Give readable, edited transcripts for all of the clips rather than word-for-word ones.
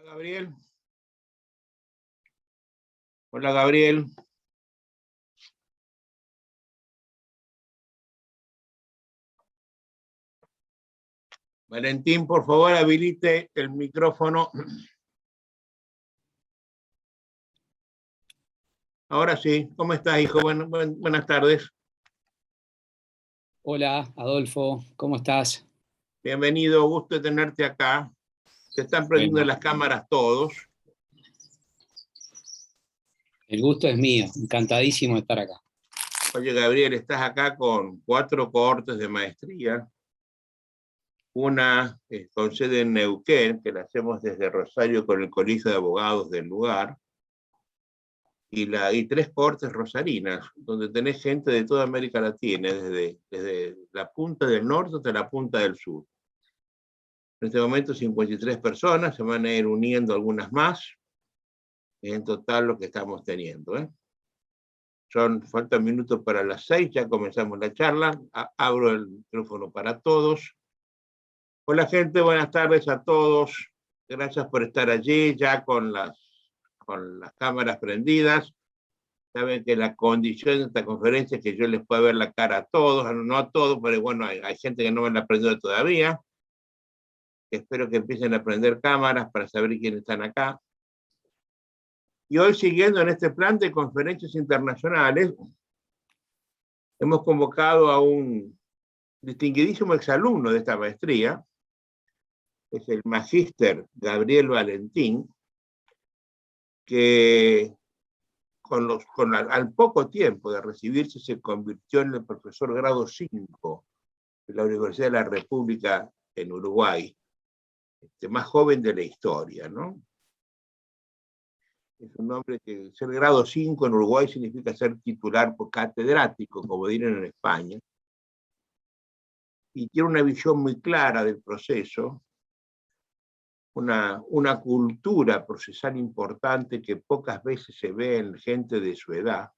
Gabriel. Hola, Gabriel. Valentín, por favor, habilite el micrófono. Ahora sí. ¿Cómo estás, hijo? Buenas tardes. Hola, Adolfo. ¿Cómo estás? Bienvenido. Gusto de tenerte acá. Se están prendiendo las cámaras todos. El gusto es mío. Encantadísimo de estar acá. Oye, Gabriel, estás acá con 4 cohortes de maestría. Una con sede en Neuquén, que la hacemos desde Rosario con el Colegio de Abogados del lugar. Y 3 cohortes rosarinas, donde tenés gente de toda América Latina, desde la punta del norte hasta la punta del sur. En este momento 53 personas, se van a ir uniendo algunas más, en total lo que estamos teniendo. Faltan minutos para las 6, ya comenzamos la charla. Abro el micrófono para todos. Hola gente, buenas tardes a todos. Gracias por estar allí, ya con las cámaras prendidas. Saben que la condición de esta conferencia es que yo les pueda ver la cara a todos, no a todos, pero bueno, hay gente que no me la ha aprendido todavía. Espero que empiecen a aprender cámaras para saber quiénes están acá. Y hoy, siguiendo en este plan de conferencias internacionales, hemos convocado a un distinguidísimo exalumno de esta maestría, es el magíster Gabriel Valentín, que al poco tiempo de recibirse se convirtió en el profesor grado 5 de la Universidad de la República en Uruguay, más joven de la historia, ¿no? Es un hombre que ser grado 5 en Uruguay significa ser titular por catedrático, como dirán en España, y tiene una visión muy clara del proceso, una cultura procesal importante que pocas veces se ve en gente de su edad.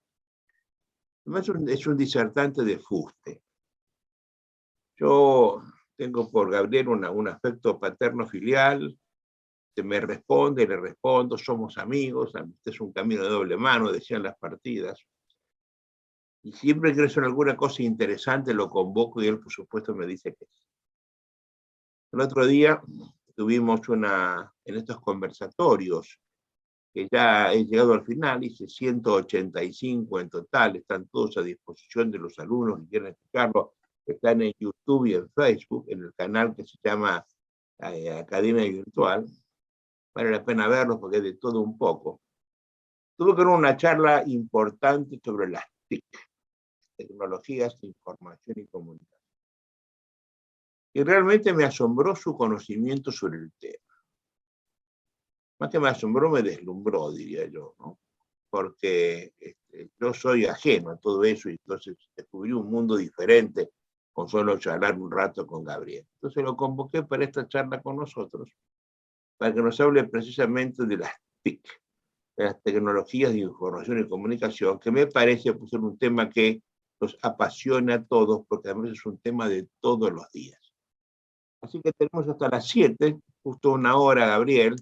Además es un disertante de fuste. Yo tengo por Gabriel un afecto paterno-filial, se me responde, le respondo, somos amigos, este es un camino de doble mano, decían las partidas. Y siempre que es alguna cosa interesante lo convoco y él, por supuesto, me dice que sí. El otro día tuvimos en estos conversatorios, que ya he llegado al final, hice 185 en total, están todos a disposición de los alumnos que quieran escucharlo, están en YouTube y en Facebook, en el canal que se llama Academia Virtual. Vale la pena verlos porque es de todo un poco. Tuve que dar una charla importante sobre las TIC, tecnologías de información y comunicación. Y realmente me asombró su conocimiento sobre el tema. Más que me asombró, me deslumbró, diría yo, ¿no? Porque yo soy ajeno a todo eso y entonces descubrí un mundo diferente con solo charlar un rato con Gabriel. Entonces lo convoqué para esta charla con nosotros, para que nos hable precisamente de las TIC, de las tecnologías de información y comunicación, que me parece pues, ser un tema que nos apasiona a todos, porque además es un tema de todos los días. Así que tenemos hasta las 7, justo una hora, Gabriel.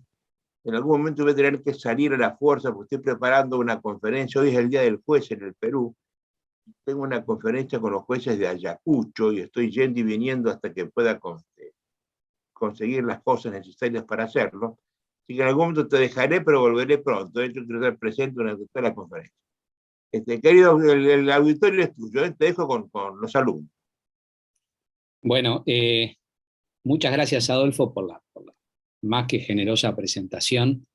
En algún momento voy a tener que salir a la fuerza porque estoy preparando una conferencia. Hoy es el Día del Juez en el Perú. Tengo una conferencia con los jueces de Ayacucho y estoy yendo y viniendo hasta que pueda conseguir las cosas necesarias para hacerlo. Así que en algún momento te dejaré, pero volveré pronto. De hecho, quiero estar presente durante toda la conferencia. Querido, el auditorio es tuyo. Te dejo con los alumnos. Bueno, muchas gracias, Adolfo, por la más que generosa presentación.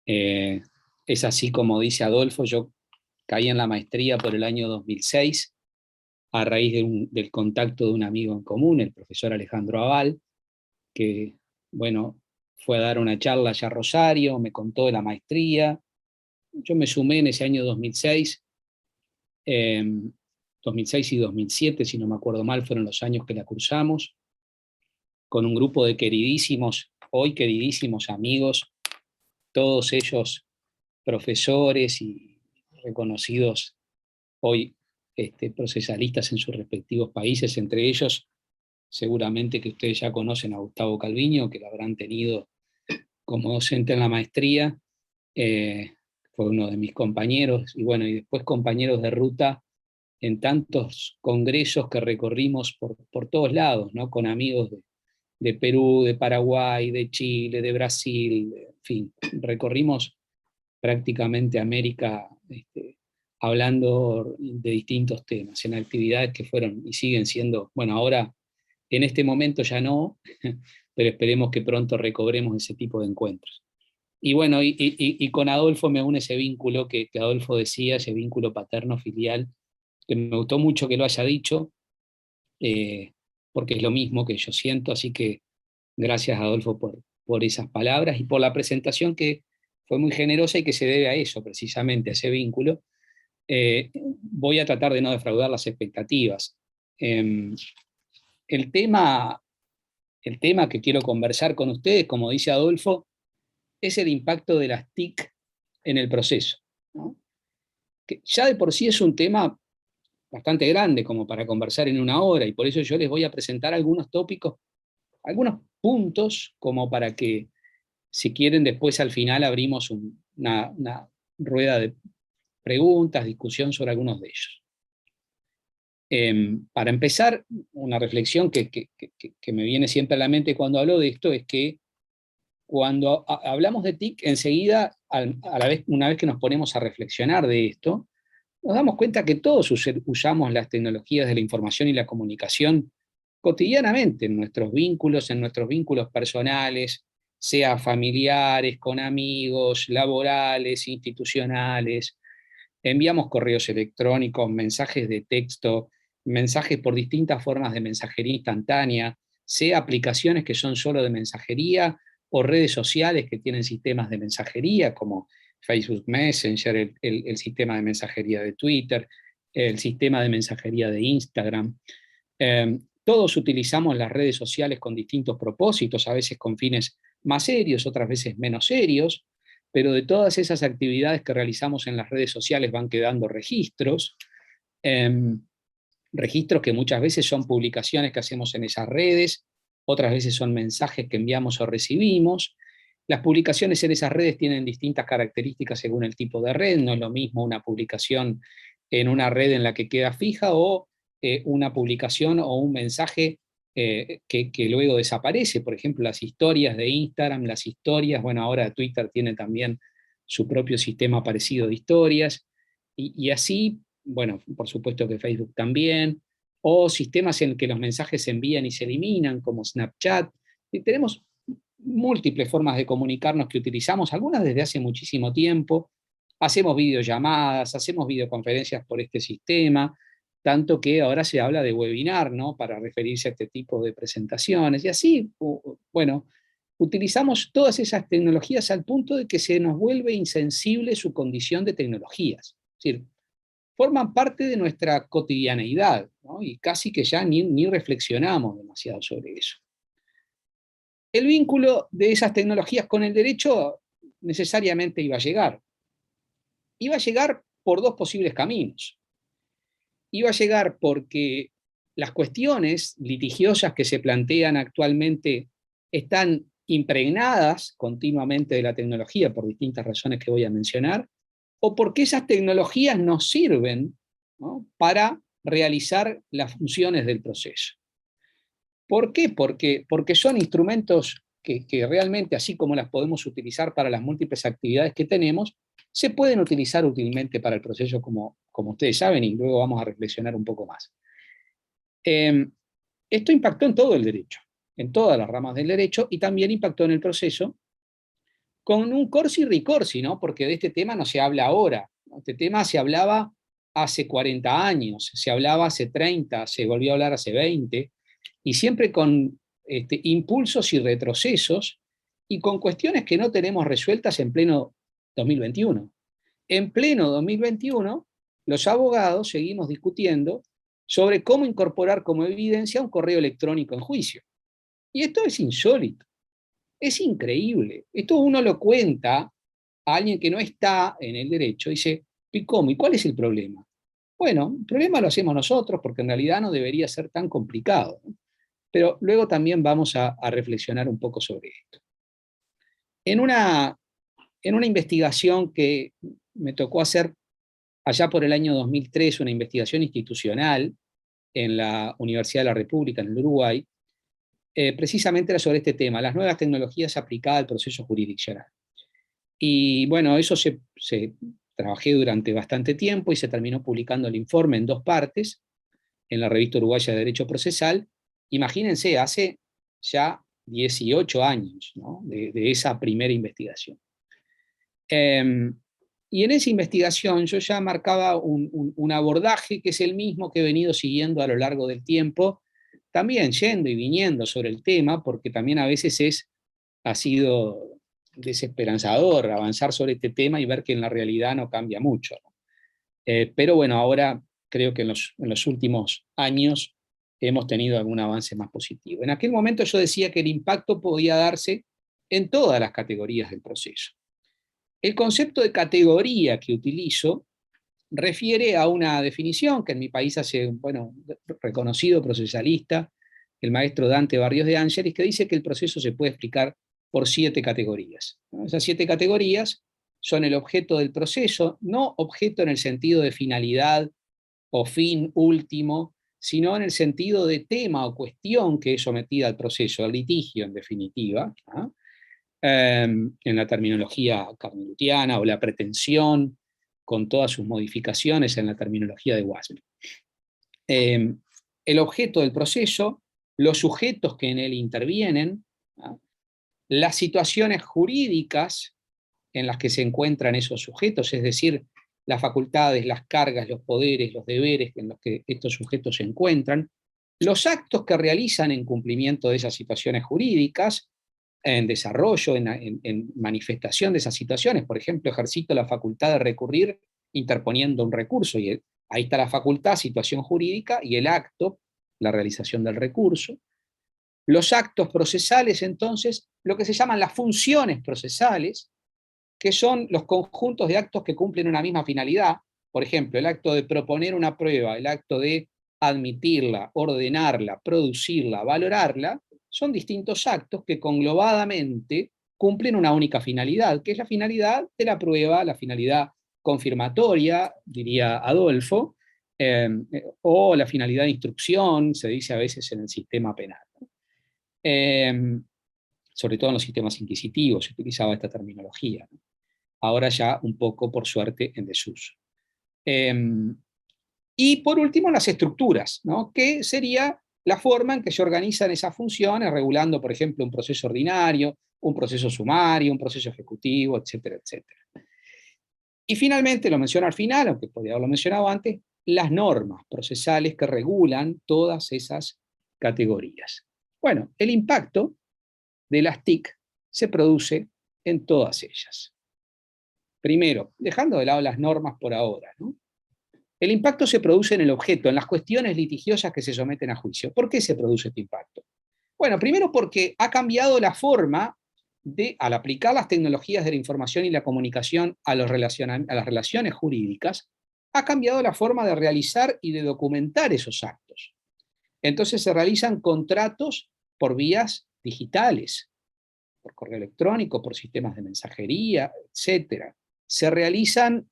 Es así como dice Adolfo, yo caí en la maestría por el año 2006 a raíz del contacto de un amigo en común, el profesor Alejandro Aval, que, bueno, fue a dar una charla allá a Rosario, me contó de la maestría. Yo me sumé en ese año 2006, 2006 y 2007, si no me acuerdo mal, fueron los años que la cursamos, con un grupo de queridísimos, hoy queridísimos amigos, todos ellos profesores y reconocidos hoy procesalistas en sus respectivos países, entre ellos seguramente que ustedes ya conocen a Gustavo Calviño, que lo habrán tenido como docente en la maestría, fue uno de mis compañeros, y bueno, y después compañeros de ruta en tantos congresos que recorrimos por todos lados, ¿no? Con amigos de Perú, de Paraguay, de Chile, de Brasil, en fin, recorrimos prácticamente América, hablando de distintos temas, en actividades que fueron y siguen siendo, bueno, ahora en este momento ya no, pero esperemos que pronto recobremos ese tipo de encuentros. Y bueno, y con Adolfo me une ese vínculo que Adolfo decía, ese vínculo paterno-filial, que me gustó mucho que lo haya dicho, porque es lo mismo que yo siento, así que gracias Adolfo por esas palabras y por la presentación que fue muy generosa y que se debe a eso, precisamente, a ese vínculo. Voy a tratar de no defraudar las expectativas. Eh, el tema que quiero conversar con ustedes, como dice Adolfo, es el impacto de las TIC en el proceso, ¿no? Que ya de por sí es un tema bastante grande como para conversar en una hora, y por eso yo les voy a presentar algunos tópicos, algunos puntos, como para que, si quieren, después al final abrimos una rueda de preguntas, discusión sobre algunos de ellos. Para empezar, una reflexión que me viene siempre a la mente cuando hablo de esto es que cuando hablamos de TIC, enseguida, a la vez, una vez que nos ponemos a reflexionar de esto, nos damos cuenta que todos usamos las tecnologías de la información y la comunicación cotidianamente en nuestros vínculos personales, sea familiares, con amigos, laborales, institucionales. Enviamos correos electrónicos, mensajes de texto, mensajes por distintas formas de mensajería instantánea, sea aplicaciones que son solo de mensajería o redes sociales que tienen sistemas de mensajería como Facebook Messenger, el sistema de mensajería de Twitter, el sistema de mensajería de Instagram. Todos utilizamos las redes sociales con distintos propósitos, a veces con fines más serios, otras veces menos serios, pero de todas esas actividades que realizamos en las redes sociales van quedando registros, registros que muchas veces son publicaciones que hacemos en esas redes, otras veces son mensajes que enviamos o recibimos. Las publicaciones en esas redes tienen distintas características según el tipo de red, no es lo mismo una publicación en una red en la que queda fija o una publicación o un mensaje que luego desaparece. Por ejemplo, las historias de Instagram, las historias, bueno, ahora Twitter tiene también su propio sistema parecido de historias, y así, bueno, por supuesto que Facebook también, o sistemas en que los mensajes se envían y se eliminan, como Snapchat. Y tenemos múltiples formas de comunicarnos que utilizamos, algunas desde hace muchísimo tiempo. Hacemos videollamadas, hacemos videoconferencias por este sistema, tanto que ahora se habla de webinar, ¿no? Para referirse a este tipo de presentaciones. Y así, bueno, utilizamos todas esas tecnologías al punto de que se nos vuelve insensible su condición de tecnologías. Es decir, forman parte de nuestra cotidianeidad, ¿no? Y casi que ya ni reflexionamos demasiado sobre eso. El vínculo de esas tecnologías con el derecho necesariamente iba a llegar. Iba a llegar por dos posibles caminos. Iba a llegar porque las cuestiones litigiosas que se plantean actualmente están impregnadas continuamente de la tecnología por distintas razones que voy a mencionar, o porque esas tecnologías nos sirven, ¿no?, para realizar las funciones del proceso. ¿Por qué? Porque son instrumentos que realmente, así como las podemos utilizar para las múltiples actividades que tenemos, se pueden utilizar útilmente para el proceso, como ustedes saben, y luego vamos a reflexionar un poco más. Esto impactó en todo el derecho, en todas las ramas del derecho, y también impactó en el proceso, con un corsi ricorsi, ¿no? Porque de este tema no se habla ahora. Este tema se hablaba hace 40 años, se hablaba hace 30, se volvió a hablar hace 20, y siempre con impulsos y retrocesos, y con cuestiones que no tenemos resueltas en pleno 2021. En pleno 2021, los abogados seguimos discutiendo sobre cómo incorporar como evidencia un correo electrónico en juicio. Y esto es insólito, es increíble. Esto uno lo cuenta a alguien que no está en el derecho y dice, ¿y cómo? ¿Y cuál es el problema? Bueno, el problema lo hacemos nosotros porque en realidad no debería ser tan complicado, ¿no? Pero luego también vamos a reflexionar un poco sobre esto. En una investigación que me tocó hacer allá por el año 2003, una investigación institucional en la Universidad de la República, en el Uruguay, precisamente era sobre este tema, las nuevas tecnologías aplicadas al proceso jurisdiccional. Y bueno, eso trabajé durante bastante tiempo y se terminó publicando el informe en 2 partes, en la Revista Uruguaya de Derecho Procesal. Imagínense, hace ya 18 años, ¿no?, de esa primera investigación. Y en esa investigación yo ya marcaba un abordaje que es el mismo que he venido siguiendo a lo largo del tiempo, también yendo y viniendo sobre el tema, porque también a veces ha sido desesperanzador avanzar sobre este tema y ver que en la realidad no cambia mucho. Pero bueno, ahora creo que en los últimos años hemos tenido algún avance más positivo. En aquel momento yo decía que el impacto podía darse en todas las categorías del proceso. El concepto de categoría que utilizo refiere a una definición que en mi país hace, bueno, reconocido procesalista, el maestro Dante Barrios de Ángeles, que dice que el proceso se puede explicar por 7 categorías, ¿no? Esas 7 categorías son el objeto del proceso, no objeto en el sentido de finalidad o fin último, sino en el sentido de tema o cuestión que es sometida al proceso, al litigio en definitiva, ¿no?, en la terminología carnelutiana, o la pretensión, con todas sus modificaciones en la terminología de Wasm. El objeto del proceso, los sujetos que en él intervienen, ¿no?, las situaciones jurídicas en las que se encuentran esos sujetos, es decir, las facultades, las cargas, los poderes, los deberes en los que estos sujetos se encuentran, los actos que realizan en cumplimiento de esas situaciones jurídicas, en desarrollo, en manifestación de esas situaciones. Por ejemplo, ejercito la facultad de recurrir interponiendo un recurso, y ahí está la facultad, situación jurídica, y el acto, la realización del recurso. Los actos procesales, entonces, lo que se llaman las funciones procesales, que son los conjuntos de actos que cumplen una misma finalidad. Por ejemplo, el acto de proponer una prueba, el acto de admitirla, ordenarla, producirla, valorarla, son distintos actos que conglobadamente cumplen una única finalidad, que es la finalidad de la prueba, la finalidad confirmatoria, diría Adolfo, o la finalidad de instrucción, se dice a veces en el sistema penal. Sobre todo en los sistemas inquisitivos se utilizaba esta terminología, ¿no? Ahora ya un poco, por suerte, en desuso. Y por último, las estructuras, ¿no?, que sería la forma en que se organizan esas funciones, regulando, por ejemplo, un proceso ordinario, un proceso sumario, un proceso ejecutivo, etcétera, etcétera. Y finalmente, lo menciono al final, aunque podría haberlo mencionado antes, las normas procesales que regulan todas esas categorías. Bueno, el impacto de las TIC se produce en todas ellas. Primero, dejando de lado las normas por ahora, ¿no?, el impacto se produce en el objeto, en las cuestiones litigiosas que se someten a juicio. ¿Por qué se produce este impacto? Bueno, primero porque ha cambiado la forma de, al aplicar las tecnologías de la información y la comunicación a las relaciones jurídicas, ha cambiado la forma de realizar y de documentar esos actos. Entonces se realizan contratos por vías digitales, por correo electrónico, por sistemas de mensajería, etc. Se realizan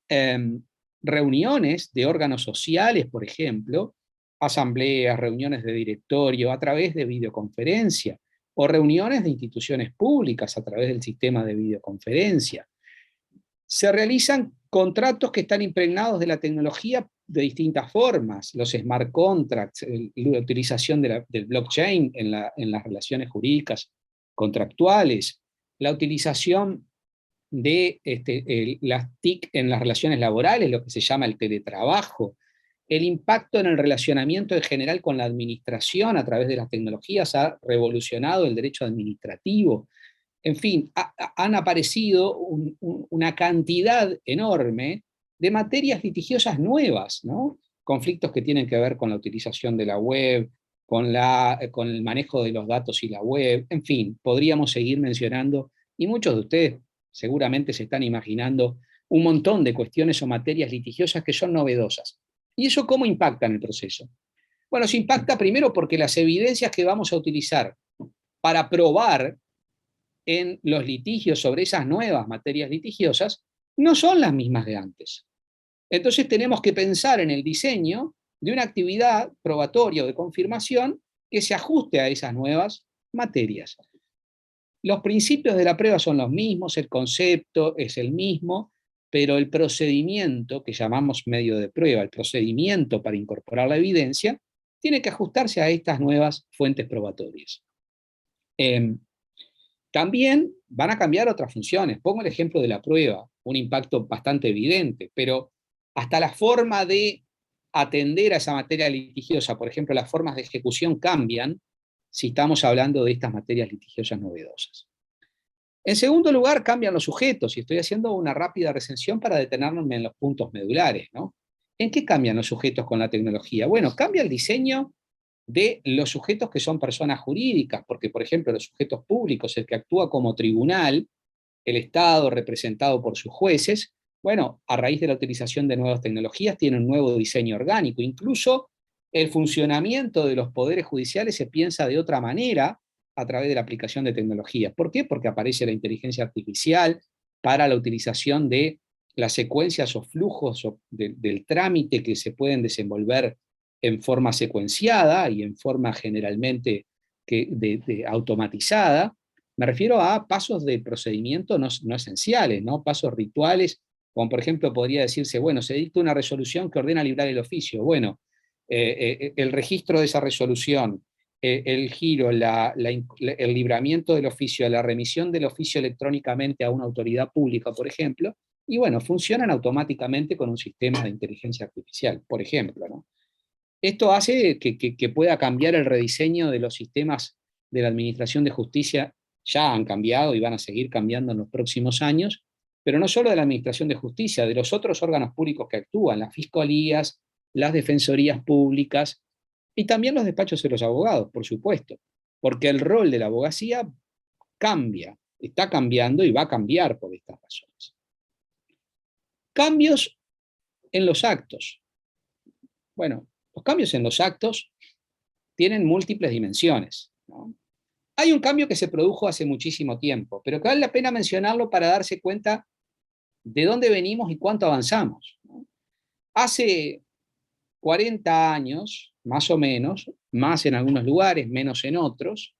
reuniones de órganos sociales, por ejemplo, asambleas, reuniones de directorio a través de videoconferencia, o reuniones de instituciones públicas a través del sistema de videoconferencia. Se realizan contratos que están impregnados de la tecnología de distintas formas, los smart contracts, la utilización del blockchain en las relaciones jurídicas contractuales, la utilización de las TIC en las relaciones laborales, lo que se llama el teletrabajo, el impacto en el relacionamiento en general con la administración a través de las tecnologías ha revolucionado el derecho administrativo. En fin, han aparecido una cantidad enorme de materias litigiosas nuevas, ¿no?, conflictos que tienen que ver con la utilización de la web, con el manejo de los datos y la web, en fin, podríamos seguir mencionando, y muchos de ustedes seguramente se están imaginando un montón de cuestiones o materias litigiosas que son novedosas. ¿Y eso cómo impacta en el proceso? Bueno, se impacta primero porque las evidencias que vamos a utilizar para probar en los litigios sobre esas nuevas materias litigiosas no son las mismas de antes. Entonces tenemos que pensar en el diseño de una actividad probatoria o de confirmación que se ajuste a esas nuevas materias. Los principios de la prueba son los mismos, el concepto es el mismo, pero el procedimiento, que llamamos medio de prueba, el procedimiento para incorporar la evidencia, tiene que ajustarse a estas nuevas fuentes probatorias. También van a cambiar otras funciones. Pongo el ejemplo de la prueba, un impacto bastante evidente, pero hasta la forma de atender a esa materia litigiosa, por ejemplo, las formas de ejecución cambian si estamos hablando de estas materias litigiosas novedosas. En segundo lugar, cambian los sujetos, y estoy haciendo una rápida recensión para detenernos en los puntos medulares, ¿no? ¿En qué cambian los sujetos con la tecnología? Bueno, cambia el diseño de los sujetos que son personas jurídicas, porque, por ejemplo, los sujetos públicos, el que actúa como tribunal, el Estado representado por sus jueces, bueno, a raíz de la utilización de nuevas tecnologías tiene un nuevo diseño orgánico. Incluso el funcionamiento de los poderes judiciales se piensa de otra manera a través de la aplicación de tecnologías. ¿Por qué? Porque aparece la inteligencia artificial para la utilización de las secuencias o flujos del trámite que se pueden desenvolver en forma secuenciada y en forma generalmente automatizada. Me refiero a pasos de procedimiento no esenciales, ¿no? Pasos rituales, como por ejemplo podría decirse, bueno, se dicta una resolución que ordena librar el oficio. Bueno, el registro de esa resolución, el giro, el libramiento del oficio, la remisión del oficio electrónicamente a una autoridad pública, por ejemplo, y bueno, funcionan automáticamente con un sistema de inteligencia artificial, por ejemplo, ¿no? Esto hace que pueda cambiar el rediseño de los sistemas de la Administración de Justicia. Ya han cambiado y van a seguir cambiando en los próximos años, pero no solo de la Administración de Justicia, de los otros órganos públicos que actúan, las fiscalías, las defensorías públicas y también los despachos de los abogados, por supuesto, porque el rol de la abogacía cambia, está cambiando y va a cambiar por estas razones. Cambios en los actos. Bueno, los cambios en los actos tienen múltiples dimensiones, ¿no? Hay un cambio que se produjo hace muchísimo tiempo, pero que vale la pena mencionarlo para darse cuenta de dónde venimos y cuánto avanzamos, ¿no? Hace 40 años, más o menos, más en algunos lugares, menos en otros,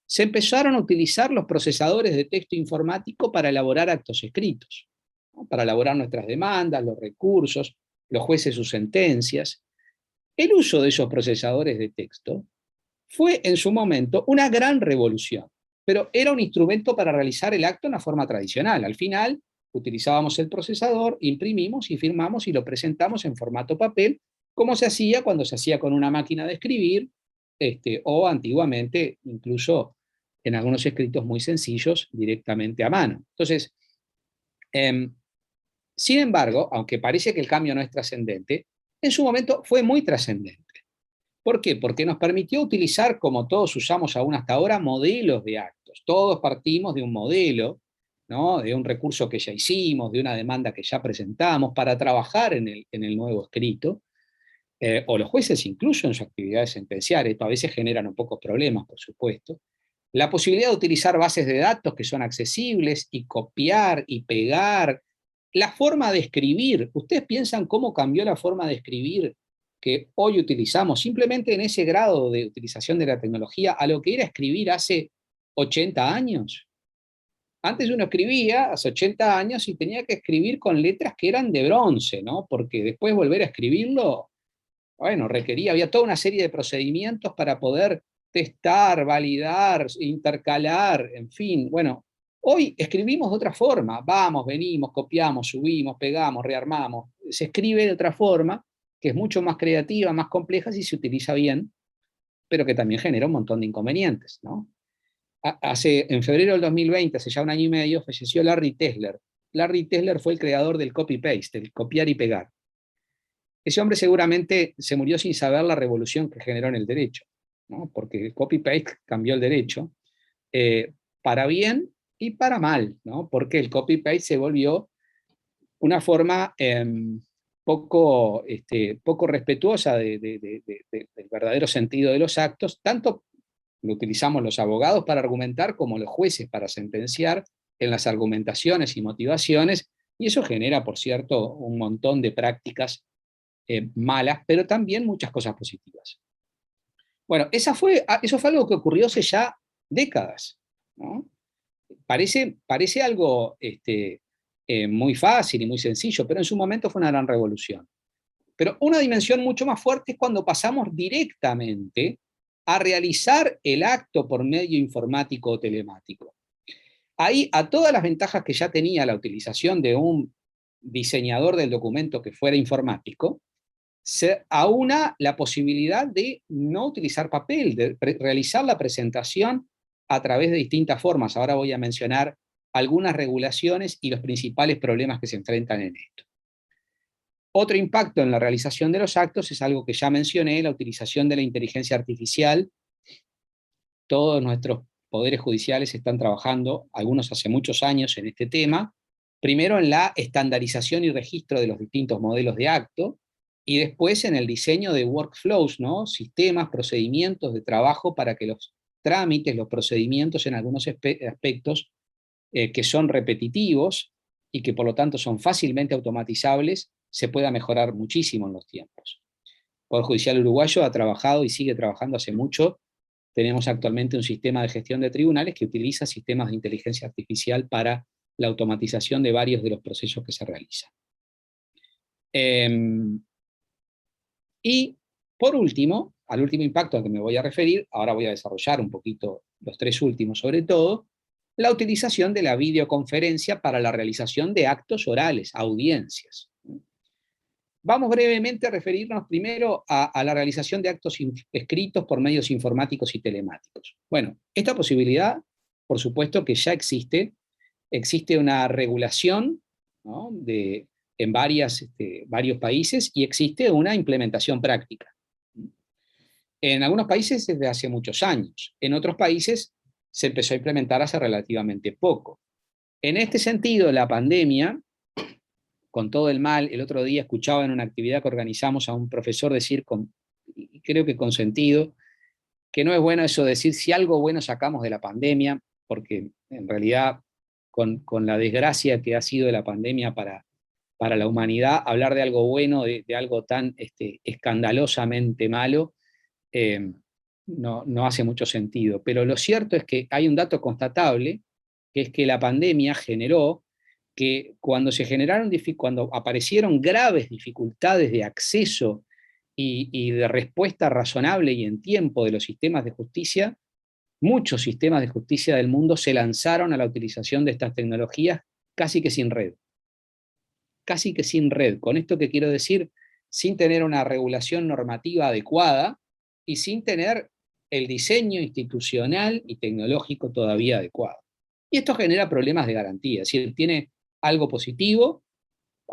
se empezaron a utilizar los procesadores de texto informático para elaborar actos escritos, ¿no? Para elaborar nuestras demandas, los recursos, los jueces sus sentencias. El uso de esos procesadores de texto fue en su momento una gran revolución, pero era un instrumento para realizar el acto en la forma tradicional. Al final, utilizábamos el procesador, imprimimos y firmamos y lo presentamos en formato papel, como se hacía cuando se hacía con una máquina de escribir, o antiguamente, incluso en algunos escritos muy sencillos, directamente a mano. Entonces, sin embargo, aunque parece que el cambio no es trascendente, en su momento fue muy trascendente. ¿Por qué? Porque nos permitió utilizar, como todos usamos aún hasta ahora, modelos de actos. Todos partimos de un modelo, ¿no? De un recurso que ya hicimos, de una demanda que ya presentamos para trabajar en el nuevo escrito, o los jueces incluso en sus actividades sentenciales. Esto a veces generan un poco problemas, por supuesto. La posibilidad de utilizar bases de datos que son accesibles y copiar y pegar. La forma de escribir. ¿Ustedes piensan cómo cambió la forma de escribir que hoy utilizamos, simplemente en ese grado de utilización de la tecnología, a lo que era escribir hace 80 años? Antes uno escribía hace 80 años y tenía que escribir con letras que eran de bronce, ¿no? Porque después volver a escribirlo, bueno, había toda una serie de procedimientos para poder testar, validar, intercalar, en fin. Bueno, hoy escribimos de otra forma. Vamos, venimos, copiamos, subimos, pegamos, rearmamos. Se escribe de otra forma, que es mucho más creativa, más compleja si se utiliza bien, pero que también genera un montón de inconvenientes, ¿no? En febrero del 2020, hace ya un año y medio, falleció Larry Tesler. Larry Tesler fue el creador del copy-paste, el copiar y pegar. Ese hombre seguramente se murió sin saber la revolución que generó en el derecho, ¿no? Porque el copy-paste cambió el derecho, para bien y para mal, ¿no? Porque el copy-paste se volvió una forma poco respetuosa del verdadero sentido de los actos, tanto lo utilizamos los abogados para argumentar como los jueces para sentenciar en las argumentaciones y motivaciones, y eso genera, por cierto, un montón de prácticas malas, pero también muchas cosas positivas. Bueno, eso fue algo que ocurrió hace ya décadas, ¿no? Parece algo muy fácil y muy sencillo, pero en su momento fue una gran revolución. Pero una dimensión mucho más fuerte es cuando pasamos directamente a realizar el acto por medio informático o telemático. Ahí, a todas las ventajas que ya tenía la utilización de un diseñador del documento que fuera informático, se aúna la posibilidad de no utilizar papel, de realizar la presentación a través de distintas formas. Ahora voy a mencionar algunas regulaciones y los principales problemas que se enfrentan en esto. Otro impacto en la realización de los actos es algo que ya mencioné, la utilización de la inteligencia artificial. Todos nuestros poderes judiciales están trabajando, algunos hace muchos años, en este tema. Primero en la estandarización y registro de los distintos modelos de acto, y después en el diseño de workflows, ¿no? Sistemas, procedimientos de trabajo para que los trámites, los procedimientos en algunos aspectos que son repetitivos y que por lo tanto son fácilmente automatizables, se pueda mejorar muchísimo en los tiempos. El Poder Judicial Uruguayo ha trabajado y sigue trabajando hace mucho. Tenemos actualmente un sistema de gestión de tribunales que utiliza sistemas de inteligencia artificial para la automatización de varios de los procesos que se realizan. Y por último, al último impacto al que me voy a referir, ahora voy a desarrollar un poquito los tres últimos sobre todo, la utilización de la videoconferencia para la realización de actos orales, audiencias. Vamos brevemente a referirnos primero a la realización de actos escritos por medios informáticos y telemáticos. Bueno, esta posibilidad, por supuesto que ya existe una regulación, ¿no? En varios países, y existe una implementación práctica. En algunos países desde hace muchos años, en otros países se empezó a implementar hace relativamente poco. En este sentido, la pandemia, con todo el mal, el otro día escuchaba en una actividad que organizamos a un profesor decir, creo que con sentido, que no es bueno eso decir si algo bueno sacamos de la pandemia, porque en realidad con la desgracia que ha sido de la pandemia para la humanidad, hablar de algo bueno, de algo tan escandalosamente malo, no hace mucho sentido. Pero lo cierto es que hay un dato constatable, que es que la pandemia generó que cuando aparecieron graves dificultades de acceso y de respuesta razonable y en tiempo de los sistemas de justicia, muchos sistemas de justicia del mundo se lanzaron a la utilización de estas tecnologías casi que sin red. Casi que sin red. ¿Con esto qué quiero decir? Sin tener una regulación normativa adecuada y sin tener el diseño institucional y tecnológico todavía adecuado. Y esto genera problemas de garantía, es decir, tiene algo positivo,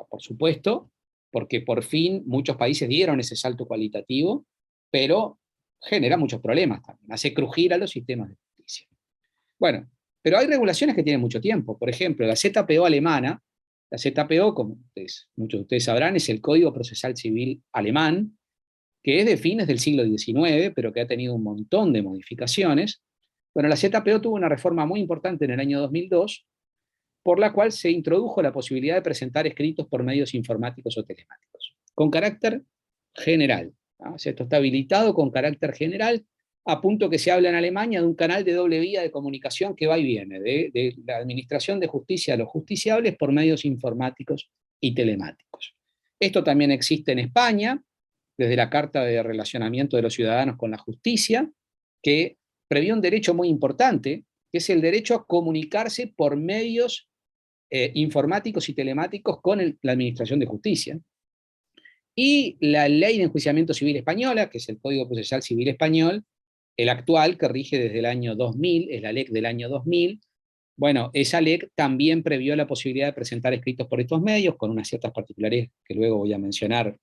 por supuesto, porque por fin muchos países dieron ese salto cualitativo, pero genera muchos problemas también, hace crujir a los sistemas de justicia. Bueno, pero hay regulaciones que tienen mucho tiempo. Por ejemplo, la ZPO alemana, la ZPO, como muchos de ustedes sabrán, es el Código Procesal Civil alemán, que es de fines del siglo XIX, pero que ha tenido un montón de modificaciones. Bueno, la ZPO tuvo una reforma muy importante en el año 2002, por la cual se introdujo la posibilidad de presentar escritos por medios informáticos o telemáticos, con carácter general, ¿no? Esto está habilitado con carácter general, a punto que se habla en Alemania de un canal de doble vía de comunicación que va y viene, de la administración de justicia a los justiciables por medios informáticos y telemáticos. Esto también existe en España, desde la Carta de Relacionamiento de los Ciudadanos con la Justicia, que prevé un derecho muy importante, que es el derecho a comunicarse por medios informáticos y telemáticos con la Administración de Justicia. Y la Ley de Enjuiciamiento Civil Española, que es el Código Procesal Civil Español, el actual, que rige desde el año 2000, es la LEC del año 2000. Bueno, esa LEC también previó la posibilidad de presentar escritos por estos medios, con unas ciertas particularidades que luego voy a mencionar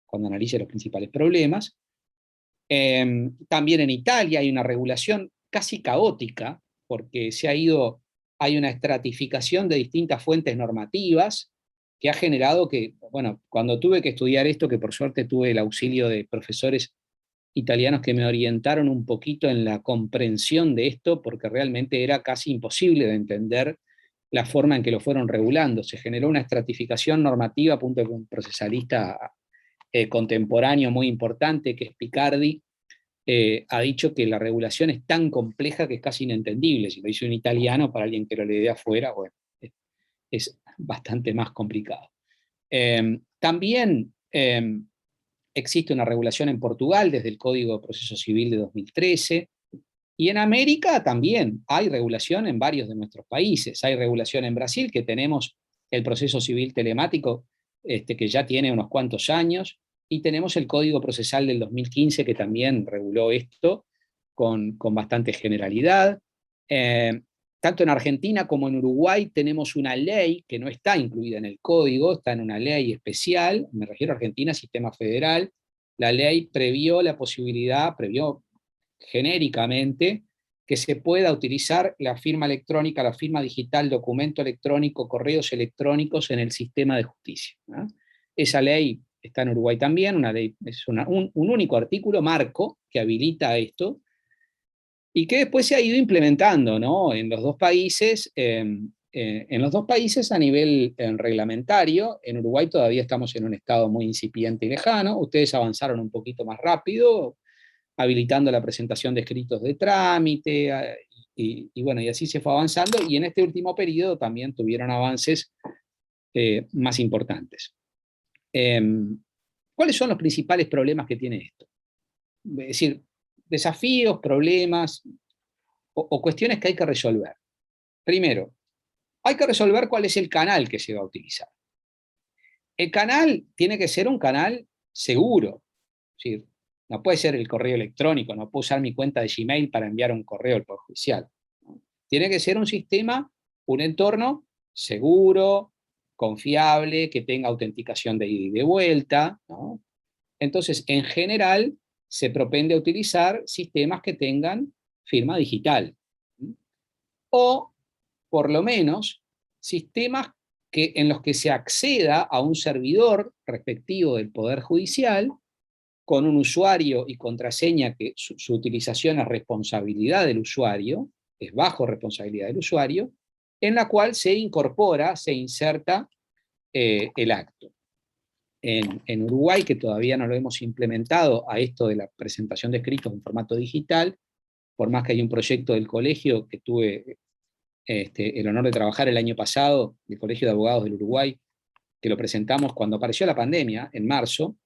cuando analice los principales problemas. También en Italia hay una regulación casi caótica, porque hay una estratificación de distintas fuentes normativas que ha generado que, bueno, cuando tuve que estudiar esto, que por suerte tuve el auxilio de profesores italianos que me orientaron un poquito en la comprensión de esto, porque realmente era casi imposible de entender la forma en que lo fueron regulando. Se generó una estratificación normativa, punto de un procesalista contemporáneo muy importante, que es Picardi, ha dicho que la regulación es tan compleja que es casi inentendible. Si lo dice un italiano, para alguien que lo lee de afuera, bueno, es bastante más complicado. También existe una regulación en Portugal desde el Código de Proceso Civil de 2013, y en América también hay regulación en varios de nuestros países. Hay regulación en Brasil, que tenemos el proceso civil telemático, que ya tiene unos cuantos años, y tenemos el Código Procesal del 2015, que también reguló esto con bastante generalidad. Tanto en Argentina como en Uruguay tenemos una ley que no está incluida en el código, está en una ley especial, me refiero a Argentina, sistema federal. La ley previó la posibilidad, previó genéricamente, que se pueda utilizar la firma electrónica, la firma digital, documento electrónico, correos electrónicos en el sistema de justicia, ¿no? Esa ley está en Uruguay también, una ley, es un único artículo marco que habilita esto, y que después se ha ido implementando, ¿no? En los dos países, a nivel reglamentario. En Uruguay todavía estamos en un estado muy incipiente y lejano. Ustedes avanzaron un poquito más rápido, habilitando la presentación de escritos de trámite, bueno, y así se fue avanzando, y en este último periodo también tuvieron avances más importantes. ¿Cuáles son los principales problemas que tiene esto? Es decir, desafíos, problemas o cuestiones que hay que resolver. Primero, hay que resolver cuál es el canal que se va a utilizar. El canal tiene que ser un canal seguro. Es decir, no puede ser el correo electrónico, no puedo usar mi cuenta de Gmail para enviar un correo al Poder Judicial. Tiene que ser un sistema, un entorno seguro, confiable, que tenga autenticación de ida y de vuelta, ¿no? Entonces, en general, se propende a utilizar sistemas que tengan firma digital. O, por lo menos, sistemas en los que se acceda a un servidor respectivo del Poder Judicial con un usuario y contraseña que su utilización es responsabilidad del usuario, es bajo responsabilidad del usuario, en la cual se incorpora, se inserta el acto. En Uruguay, que todavía no lo hemos implementado a esto de la presentación de escritos en formato digital, por más que hay un proyecto del colegio que tuve el honor de trabajar el año pasado, el Colegio de Abogados del Uruguay, que lo presentamos cuando apareció la pandemia, en marzo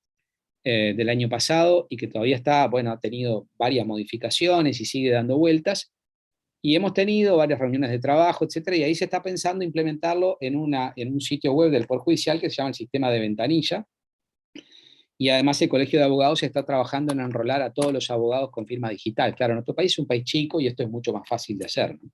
del año pasado, y que todavía está, bueno, ha tenido varias modificaciones y sigue dando vueltas, y hemos tenido varias reuniones de trabajo, etcétera, y ahí se está pensando implementarlo en un sitio web del Poder Judicial que se llama el sistema de ventanilla, y además el Colegio de Abogados está trabajando en enrolar a todos los abogados con firma digital. Claro, nuestro país es un país chico y esto es mucho más fácil de hacer, ¿no?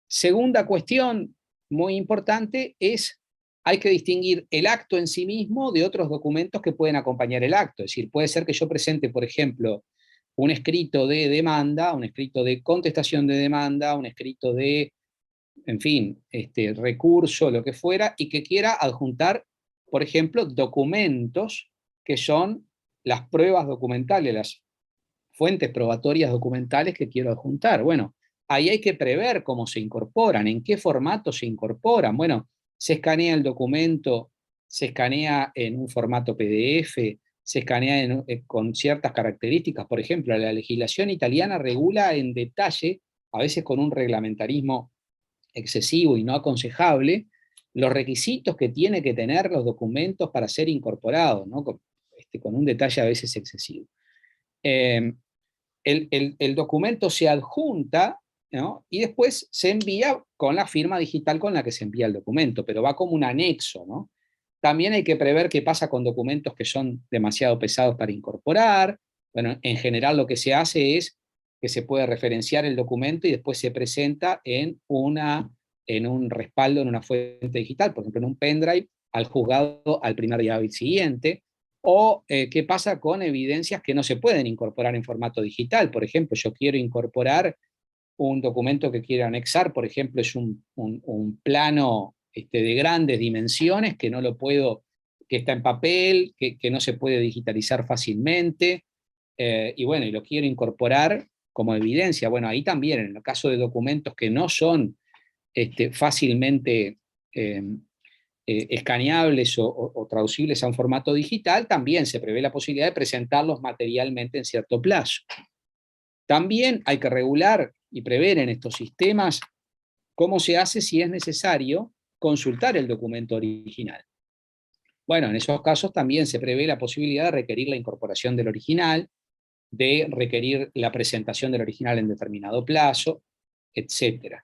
Segunda cuestión muy importante es, hay que distinguir el acto en sí mismo de otros documentos que pueden acompañar el acto. Es decir, puede ser que yo presente, por ejemplo, un escrito de demanda, un escrito de contestación de demanda, un escrito de, en fin, recurso, lo que fuera, y que quiera adjuntar, por ejemplo, documentos que son las pruebas documentales, las fuentes probatorias documentales que quiero adjuntar. Bueno, ahí hay que prever cómo se incorporan, en qué formato se incorporan. Bueno, se escanea el documento, se escanea en un formato PDF, se escanea con ciertas características. Por ejemplo, la legislación italiana regula en detalle, a veces con un reglamentarismo excesivo y no aconsejable, los requisitos que tiene que tener los documentos para ser incorporados, ¿no? Con un detalle a veces excesivo. El documento se adjunta, ¿no? Y después se envía con la firma digital con la que se envía el documento, pero va como un anexo, ¿no? También hay que prever qué pasa con documentos que son demasiado pesados para incorporar. Bueno, en general lo que se hace es que se puede referenciar el documento y después se presenta en un respaldo, en una fuente digital, por ejemplo, en un pendrive, al juzgado al primer día siguiente. O qué pasa con evidencias que no se pueden incorporar en formato digital. Por ejemplo, yo quiero incorporar un documento que quiero anexar, por ejemplo, es un plano de grandes dimensiones que no lo puedo que está en papel, que no se puede digitalizar fácilmente, y bueno, y lo quiero incorporar como evidencia. Bueno, ahí también, en el caso de documentos que no son fácilmente escaneables o traducibles a un formato digital, también se prevé la posibilidad de presentarlos materialmente en cierto plazo. También hay que regular y prever en estos sistemas cómo se hace si es necesario consultar el documento original. Bueno, en esos casos también se prevé la posibilidad de requerir la incorporación del original, de requerir la presentación del original en determinado plazo, etc.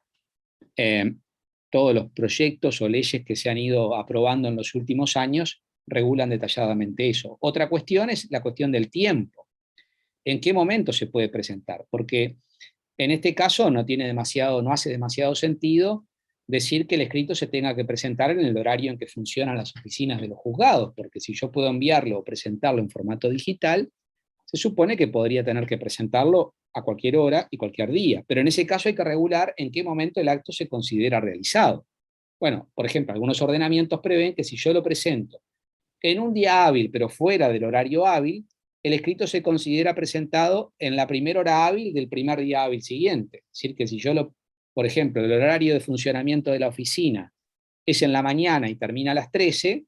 Todos los proyectos o leyes que se han ido aprobando en los últimos años regulan detalladamente eso. Otra cuestión es la cuestión del tiempo. ¿En qué momento se puede presentar? Porque en este caso no hace demasiado sentido decir que el escrito se tenga que presentar en el horario en que funcionan las oficinas de los juzgados, porque si yo puedo enviarlo o presentarlo en formato digital, se supone que podría tener que presentarlo a cualquier hora y cualquier día, pero en ese caso hay que regular en qué momento el acto se considera realizado. Bueno, por ejemplo, algunos ordenamientos prevén que si yo lo presento en un día hábil, pero fuera del horario hábil, el escrito se considera presentado en la primera hora hábil del primer día hábil siguiente. Es decir, que si por ejemplo, el horario de funcionamiento de la oficina es en la mañana y termina a las 13,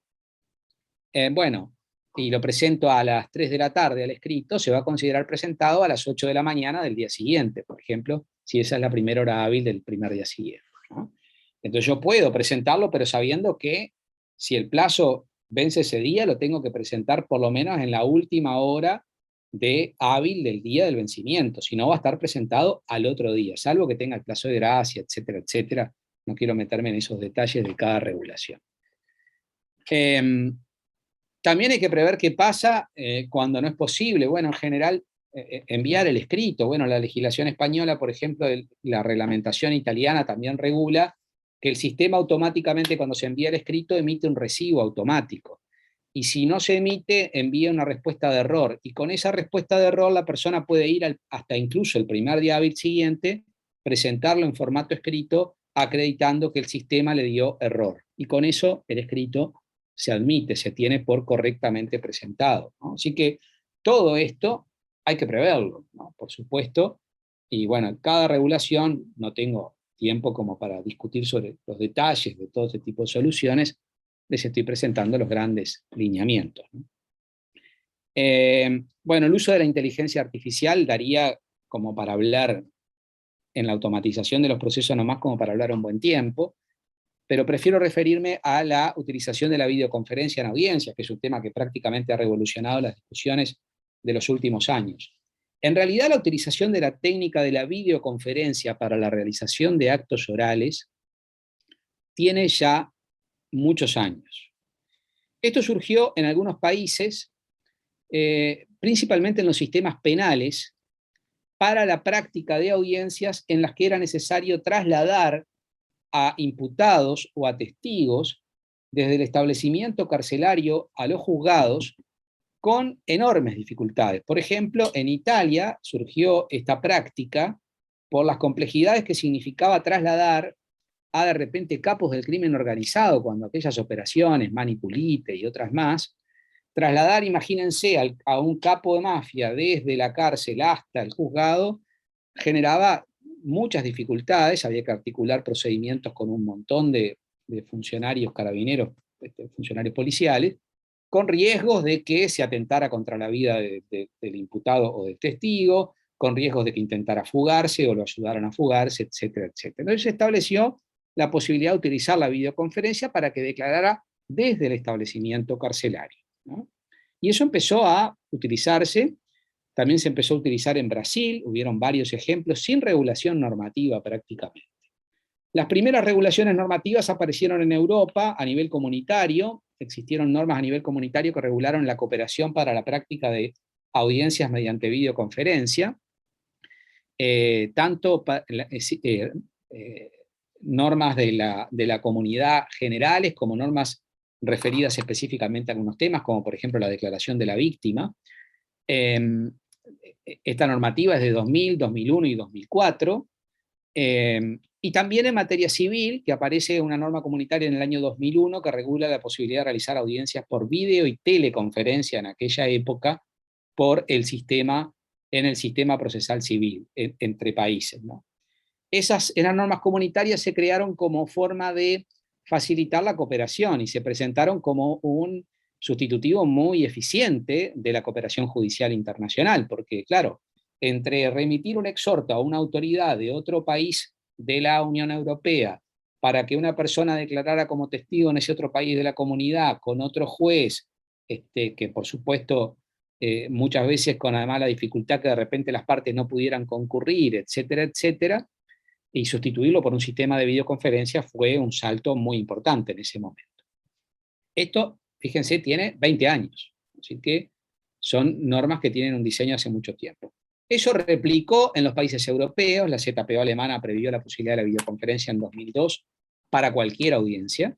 bueno, y lo presento a las 3 de la tarde al escrito, se va a considerar presentado a las 8 de la mañana del día siguiente, por ejemplo, si esa es la primera hora hábil del primer día siguiente, ¿no? Entonces yo puedo presentarlo, pero sabiendo que si el plazo vence ese día, lo tengo que presentar por lo menos en la última hora de hábil del día del vencimiento, si no va a estar presentado al otro día, salvo que tenga el plazo de gracia, etcétera, etcétera. No quiero meterme en esos detalles de cada regulación. También hay que prever qué pasa cuando no es posible. Bueno, en general, enviar el escrito. Bueno, la legislación española, por ejemplo, la reglamentación italiana también regula que el sistema automáticamente, cuando se envía el escrito, emite un recibo automático. Y si no se emite, envía una respuesta de error. Y con esa respuesta de error, la persona puede ir hasta incluso el primer día hábil siguiente, presentarlo en formato escrito, acreditando que el sistema le dio error. Y con eso el escrito se admite, se tiene por correctamente presentado, ¿no? Así que todo esto hay que preverlo, ¿no? Por supuesto. Y bueno, cada regulación, no tengo tiempo como para discutir sobre los detalles de todo este tipo de soluciones, les estoy presentando los grandes lineamientos, ¿no? Bueno, el uso de la inteligencia artificial daría como para hablar en la automatización de los procesos nomás como para hablar un buen tiempo, pero prefiero referirme a la utilización de la videoconferencia en audiencias, que es un tema que prácticamente ha revolucionado las discusiones de los últimos años. En realidad, la utilización de la técnica de la videoconferencia para la realización de actos orales tiene ya muchos años. Esto surgió en algunos países, principalmente en los sistemas penales, para la práctica de audiencias en las que era necesario trasladar a imputados o a testigos desde el establecimiento carcelario a los juzgados con enormes dificultades. Por ejemplo, en Italia surgió esta práctica por las complejidades que significaba trasladar a de repente capos del crimen organizado, cuando aquellas operaciones, Mani Pulite y otras más, trasladar, imagínense, a un capo de mafia desde la cárcel hasta el juzgado, generaba muchas dificultades, había que articular procedimientos con un montón de funcionarios carabineros, funcionarios policiales, con riesgos de que se atentara contra la vida del imputado o del testigo, con riesgos de que intentara fugarse o lo ayudaran a fugarse, etcétera, etcétera. Entonces se estableció la posibilidad de utilizar la videoconferencia para que declarara desde el establecimiento carcelario, ¿no? Y eso empezó a utilizarse. También se empezó a utilizar en Brasil, hubieron varios ejemplos, sin regulación normativa prácticamente. Las primeras regulaciones normativas aparecieron en Europa a nivel comunitario, existieron normas a nivel comunitario que regularon la cooperación para la práctica de audiencias mediante videoconferencia, tanto normas de la comunidad generales como normas referidas específicamente a algunos temas, como por ejemplo la declaración de la víctima. Esta normativa es de 2000, 2001 y 2004. Y también en materia civil, que aparece una norma comunitaria en el año 2001 que regula la posibilidad de realizar audiencias por video y teleconferencia en aquella época por el sistema, en el sistema procesal civil entre países, ¿no? Esas eran normas comunitarias, se crearon como forma de facilitar la cooperación y se presentaron como un sustitutivo muy eficiente de la cooperación judicial internacional, porque claro, entre remitir un exhorto a una autoridad de otro país de la Unión Europea para que una persona declarara como testigo en ese otro país de la comunidad con otro juez, que por supuesto muchas veces con además la dificultad que de repente las partes no pudieran concurrir, etcétera, etcétera, y sustituirlo por un sistema de videoconferencia fue un salto muy importante en ese momento. Esto, fíjense, tiene 20 años, así que son normas que tienen un diseño hace mucho tiempo. Eso replicó en los países europeos, la ZPO alemana previó la posibilidad de la videoconferencia en 2002 para cualquier audiencia,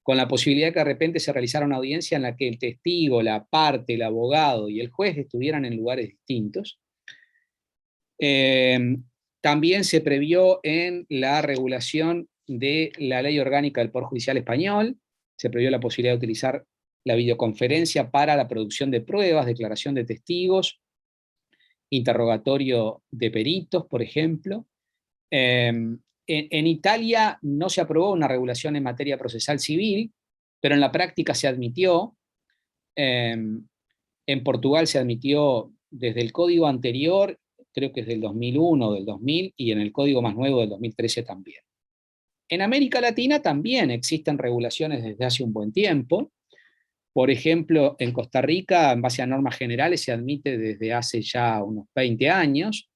con la posibilidad de que de repente se realizara una audiencia en la que el testigo, la parte, el abogado y el juez estuvieran en lugares distintos. También se previó en la regulación de la Ley Orgánica del Poder Judicial Español, se previó la posibilidad de utilizar la videoconferencia para la producción de pruebas, declaración de testigos, interrogatorio de peritos, por ejemplo. En Italia no se aprobó una regulación en materia procesal civil, pero en la práctica se admitió. En Portugal se admitió desde el código anterior, creo que es del 2001, del 2000, y en el código más nuevo del 2013 también. En América Latina también existen regulaciones desde hace un buen tiempo. Por ejemplo, en Costa Rica, en base a normas generales, se admite desde hace ya unos 20 años.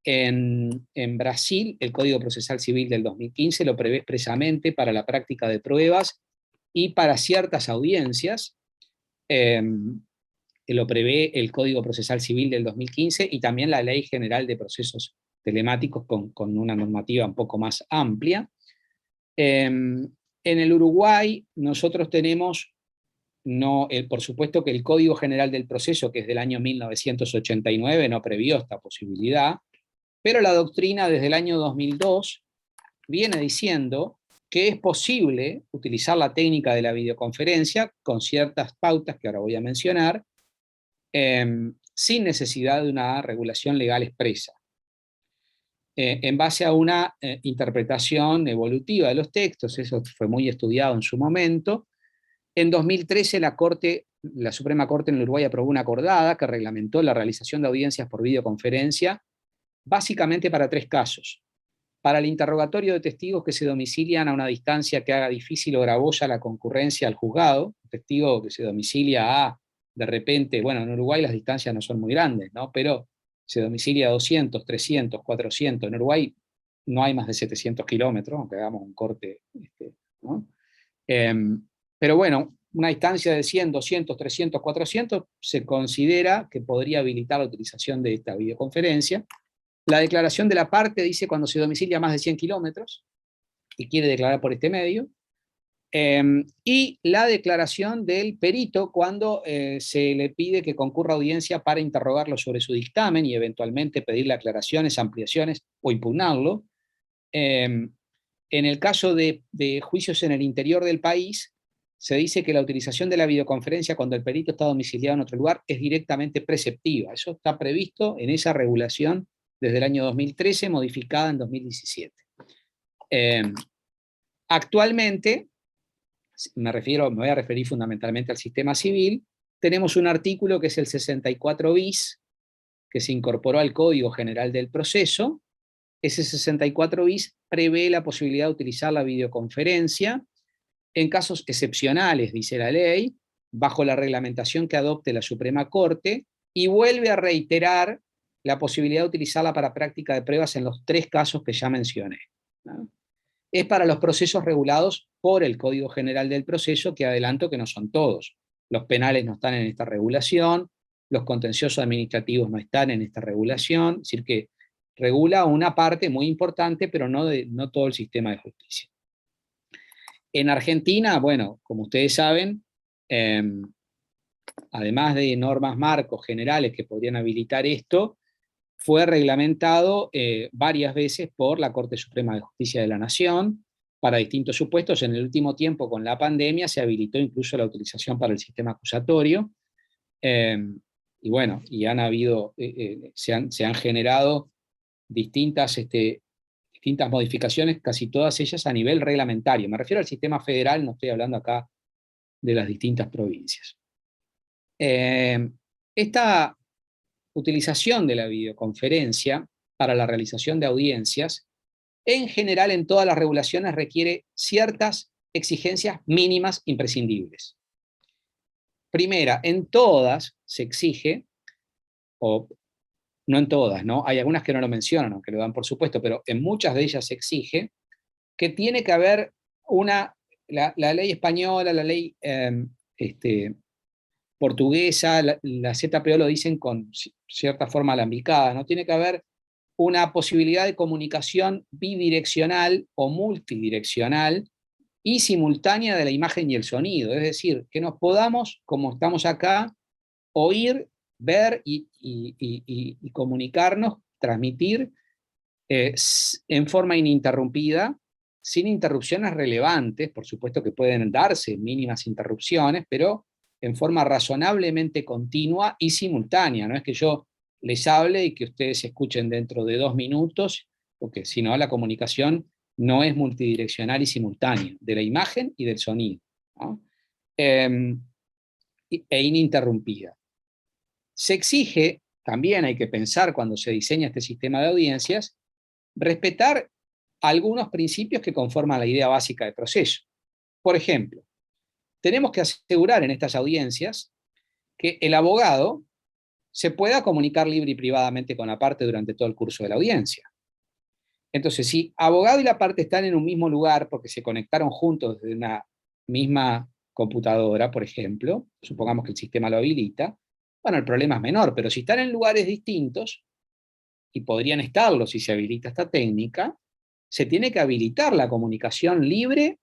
En Brasil, el Código Procesal Civil del 2015 lo prevé expresamente para la práctica de pruebas y para ciertas audiencias. Lo prevé el Código Procesal Civil del 2015 y también la Ley General de Procesos Telemáticos con una normativa un poco más amplia. En el Uruguay nosotros tenemos, por supuesto que el Código General del Proceso, que es del año 1989, no previó esta posibilidad, pero la doctrina desde el año 2002 viene diciendo que es posible utilizar la técnica de la videoconferencia con ciertas pautas que ahora voy a mencionar, sin necesidad de una regulación legal expresa. En base a una interpretación evolutiva de los textos, eso fue muy estudiado en su momento. En 2013 la Suprema Corte en el Uruguay aprobó una acordada que reglamentó la realización de audiencias por videoconferencia, básicamente para 3 casos. Para el interrogatorio de testigos que se domicilian a una distancia que haga difícil o gravosa la concurrencia al juzgado, un testigo que se domicilia a, de repente, bueno, en Uruguay las distancias no son muy grandes, ¿no? Pero se domicilia a 200, 300, 400, en Uruguay no hay más de 700 kilómetros, aunque hagamos un corte, ¿no? Pero bueno, una distancia de 100, 200, 300, 400 se considera que podría habilitar la utilización de esta videoconferencia. La declaración de la parte dice cuando se domicilia a más de 100 kilómetros y quiere declarar por este medio. Y la declaración del perito cuando se le pide que concurra a audiencia para interrogarlo sobre su dictamen y eventualmente pedirle aclaraciones, ampliaciones o impugnarlo. En el caso de juicios en el interior del país, se dice que la utilización de la videoconferencia cuando el perito está domiciliado en otro lugar es directamente preceptiva. Eso está previsto en esa regulación desde el año 2013, modificada en 2017. Actualmente, me voy a referir fundamentalmente al sistema civil, tenemos un artículo que es el 64 bis, que se incorporó al Código General del Proceso. Ese 64 bis prevé la posibilidad de utilizar la videoconferencia en casos excepcionales, dice la ley, bajo la reglamentación que adopte la Suprema Corte, y vuelve a reiterar la posibilidad de utilizarla para práctica de pruebas en los 3 casos que ya mencioné, ¿no? Es para los procesos regulados por el Código General del Proceso, que adelanto que no son todos. Los penales no están en esta regulación, los contenciosos administrativos no están en esta regulación, es decir, que regula una parte muy importante, pero no todo el sistema de justicia. En Argentina, bueno, como ustedes saben, además de normas marcos generales que podrían habilitar esto, fue reglamentado varias veces por la Corte Suprema de Justicia de la Nación para distintos supuestos. En el último tiempo, con la pandemia, se habilitó incluso la utilización para el sistema acusatorio. Y bueno, y han habido, se han generado distintas modificaciones, casi todas ellas a nivel reglamentario. Me refiero al sistema federal, no estoy hablando acá de las distintas provincias. Esta utilización de la videoconferencia para la realización de audiencias, en general en todas las regulaciones requiere ciertas exigencias mínimas imprescindibles. Primera, en todas se exige, o no en todas, ¿no? Hay algunas que no lo mencionan, aunque lo dan por supuesto, pero en muchas de ellas se exige que tiene que haber la ley española, la ley portuguesa, la ZPO lo dicen con cierta forma alambicada, ¿no? Tiene que haber una posibilidad de comunicación bidireccional o multidireccional y simultánea de la imagen y el sonido, es decir, que nos podamos, como estamos acá, oír, ver y comunicarnos, transmitir en forma ininterrumpida, sin interrupciones relevantes, por supuesto que pueden darse mínimas interrupciones, pero en forma razonablemente continua y simultánea. No es que yo les hable y que ustedes escuchen dentro de 2 minutos, porque si no la comunicación no es multidireccional y simultánea, de la imagen y del sonido, ¿no? E ininterrumpida. Se exige, también hay que pensar cuando se diseña este sistema de audiencias, respetar algunos principios que conforman la idea básica del proceso. Por ejemplo, tenemos que asegurar en estas audiencias que el abogado se pueda comunicar libre y privadamente con la parte durante todo el curso de la audiencia. Entonces, si abogado y la parte están en un mismo lugar porque se conectaron juntos desde una misma computadora, por ejemplo, supongamos que el sistema lo habilita, bueno, el problema es menor, pero si están en lugares distintos, y podrían estarlo si se habilita esta técnica, se tiene que habilitar la comunicación libre,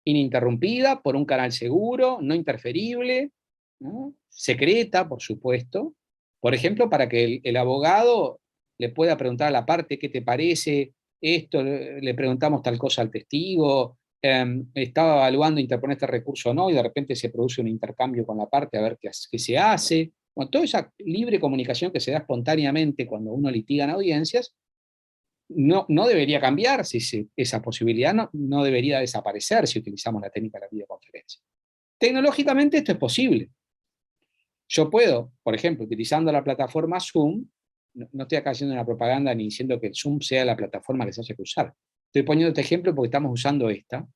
ininterrumpida, por un canal seguro, no interferible, ¿no? Secreta, por supuesto. Por ejemplo, para que el abogado le pueda preguntar a la parte qué te parece esto, le preguntamos tal cosa al testigo, estaba evaluando interponer este recurso o no, y de repente se produce un intercambio con la parte a ver qué se hace. Bueno, toda esa libre comunicación que se da espontáneamente cuando uno litiga en audiencias, no debería cambiar, esa posibilidad no debería desaparecer si utilizamos la técnica de la videoconferencia. Tecnológicamente esto es posible. Yo puedo, por ejemplo, utilizando la plataforma Zoom, no estoy acá haciendo una propaganda ni diciendo que el Zoom sea la plataforma que se haya que usar. Estoy poniendo este ejemplo porque estamos usando esta.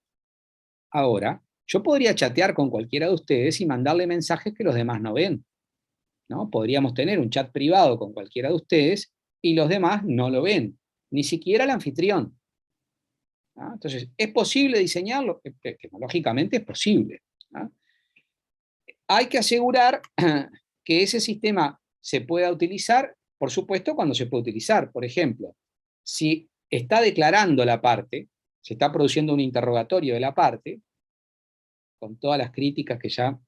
Ahora, yo podría chatear con cualquiera de ustedes y mandarle mensajes que los demás no ven, ¿no? Podríamos tener un chat privado con cualquiera de ustedes y los demás no lo ven, ni siquiera el anfitrión, ¿no? Entonces, ¿es posible diseñarlo? Tecnológicamente es posible, ¿no? Hay que asegurar que ese sistema se pueda utilizar, por supuesto, cuando se puede utilizar. Por ejemplo, si está declarando la parte, se está produciendo un interrogatorio de la parte, con todas las críticas que ya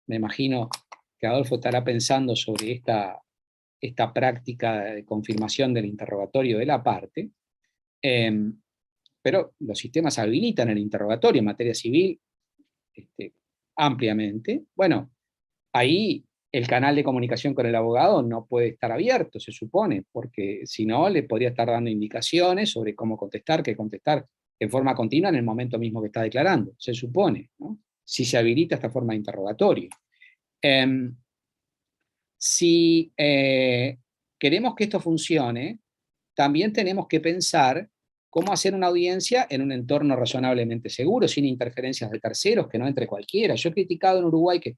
me imagino que Adolfo estará pensando sobre esta práctica de confirmación del interrogatorio de la parte, pero los sistemas habilitan el interrogatorio en materia civil ampliamente. Bueno, ahí el canal de comunicación con el abogado no puede estar abierto, se supone, porque si no, le podría estar dando indicaciones sobre cómo contestar, qué contestar en forma continua en el momento mismo que está declarando, se supone, ¿no? Si se habilita esta forma de interrogatorio. Si queremos que esto funcione, también tenemos que pensar cómo hacer una audiencia en un entorno razonablemente seguro, sin interferencias de terceros, que no entre cualquiera. Yo he criticado en Uruguay que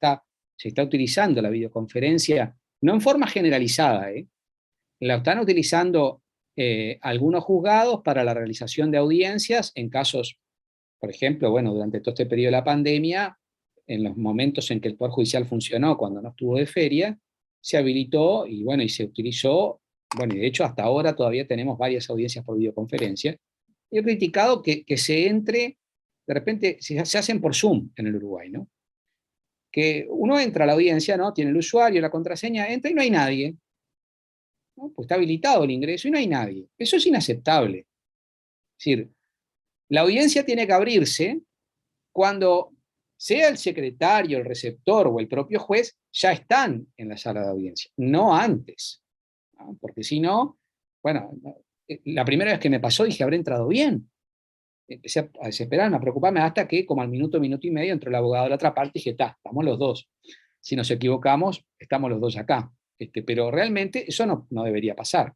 se está utilizando la videoconferencia, no en forma generalizada, la están utilizando algunos juzgados para la realización de audiencias en casos, por ejemplo, bueno, durante todo este periodo de la pandemia, en los momentos en que el Poder Judicial funcionó, cuando no estuvo de feria, se habilitó y bueno, y se utilizó, bueno, y de hecho hasta ahora todavía tenemos varias audiencias por videoconferencia. He criticado que se entre, de repente, se hacen por Zoom en el Uruguay, ¿no? Que uno entra a la audiencia, ¿no? Tiene el usuario, la contraseña, entra y no hay nadie. ¿no? Pues está habilitado el ingreso y no hay nadie. Eso es inaceptable. Es decir, la audiencia tiene que abrirse cuando sea el secretario, el receptor o el propio juez ya están en la sala de audiencia, no antes, ¿no? Porque si no, bueno, la primera vez que me pasó dije, ¿habré entrado bien? Empecé a desesperarme, a preocuparme, hasta que como al minuto y medio entró el abogado de la otra parte y dije, estamos los dos. Si nos equivocamos, estamos los dos acá. Pero realmente eso no debería pasar.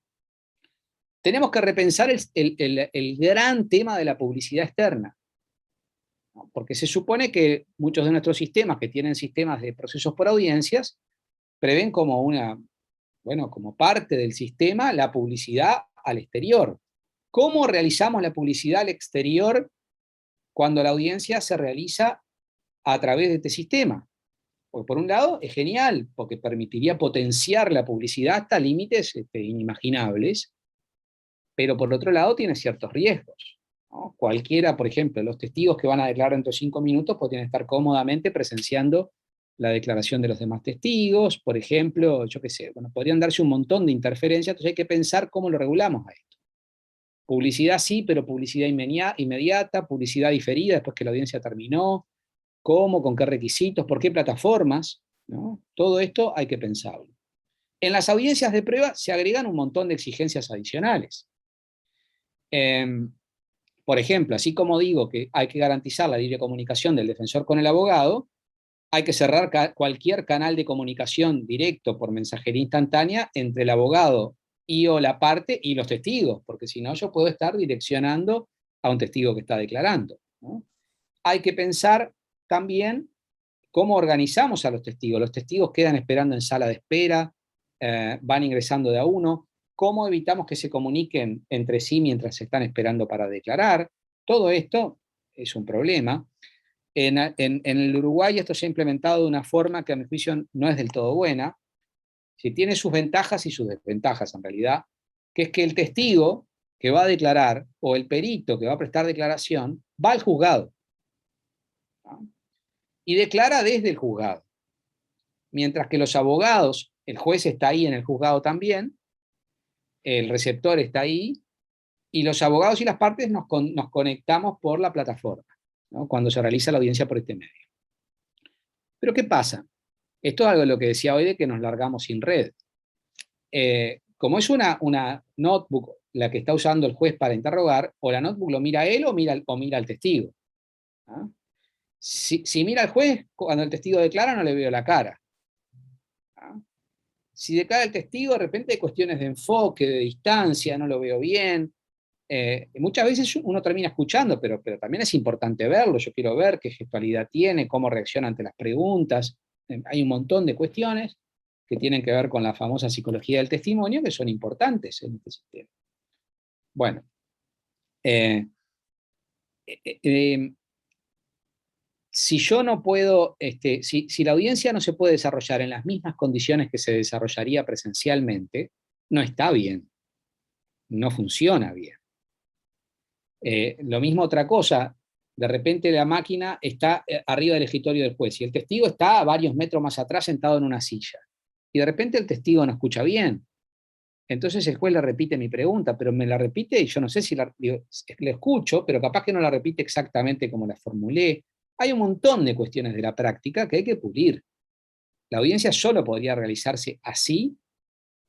Tenemos que repensar el gran tema de la publicidad externa, ¿no? Porque se supone que muchos de nuestros sistemas, que tienen sistemas de procesos por audiencias, prevén como parte del sistema la publicidad al exterior. ¿Cómo realizamos la publicidad al exterior cuando la audiencia se realiza a través de este sistema? Porque por un lado es genial, porque permitiría potenciar la publicidad hasta límites inimaginables, pero por otro lado tiene ciertos riesgos, ¿no? Cualquiera, por ejemplo, los testigos que van a declarar dentro de 5 minutos podrían estar cómodamente presenciando la declaración de los demás testigos, por ejemplo, yo qué sé, bueno, podrían darse un montón de interferencias, entonces hay que pensar cómo lo regulamos a esto. Publicidad sí, pero publicidad inmediata, publicidad diferida después que la audiencia terminó, cómo, con qué requisitos, por qué plataformas, ¿no? Todo esto hay que pensarlo. En las audiencias de prueba se agregan un montón de exigencias adicionales. Por ejemplo, así como digo que hay que garantizar la libre comunicación del defensor con el abogado, hay que cerrar cualquier canal de comunicación directo por mensajería instantánea entre el abogado y o la parte y los testigos, porque si no yo puedo estar direccionando a un testigo que está declarando, ¿no? Hay que pensar también cómo organizamos a los testigos. Los testigos quedan esperando en sala de espera, van ingresando de a uno. ¿Cómo evitamos que se comuniquen entre sí mientras se están esperando para declarar? Todo esto es un problema. En el Uruguay esto se ha implementado de una forma que a mi juicio no es del todo buena. Si tiene sus ventajas y sus desventajas en realidad, que es que el testigo que va a declarar o el perito que va a prestar declaración va al juzgado, ¿no? Y declara desde el juzgado. Mientras que los abogados, el juez está ahí en el juzgado también, el receptor está ahí, y los abogados y las partes nos conectamos por la plataforma, ¿no? Cuando se realiza la audiencia por este medio. Pero ¿qué pasa? Esto es algo de lo que decía hoy de que nos largamos sin red. Como es una notebook la que está usando el juez para interrogar, o la notebook lo mira él o mira al testigo, ¿no? Si mira al juez, cuando el testigo declara no le veo la cara, ¿no? Si declara el testigo, de repente hay cuestiones de enfoque, de distancia, no lo veo bien. Muchas veces uno termina escuchando, pero también es importante verlo. Yo quiero ver qué gestualidad tiene, cómo reacciona ante las preguntas. Hay un montón de cuestiones que tienen que ver con la famosa psicología del testimonio que son importantes en este sistema. Bueno, si yo no puedo, si la audiencia no se puede desarrollar en las mismas condiciones que se desarrollaría presencialmente, no está bien, no funciona bien. Lo mismo otra cosa, de repente la máquina está arriba del escritorio del juez y el testigo está a varios metros más atrás sentado en una silla. Y de repente el testigo no escucha bien. Entonces el juez le repite mi pregunta, pero me la repite y yo no sé si la escucho, pero capaz que no la repite exactamente como la formulé. Hay un montón de cuestiones de la práctica que hay que pulir. La audiencia solo podría realizarse así.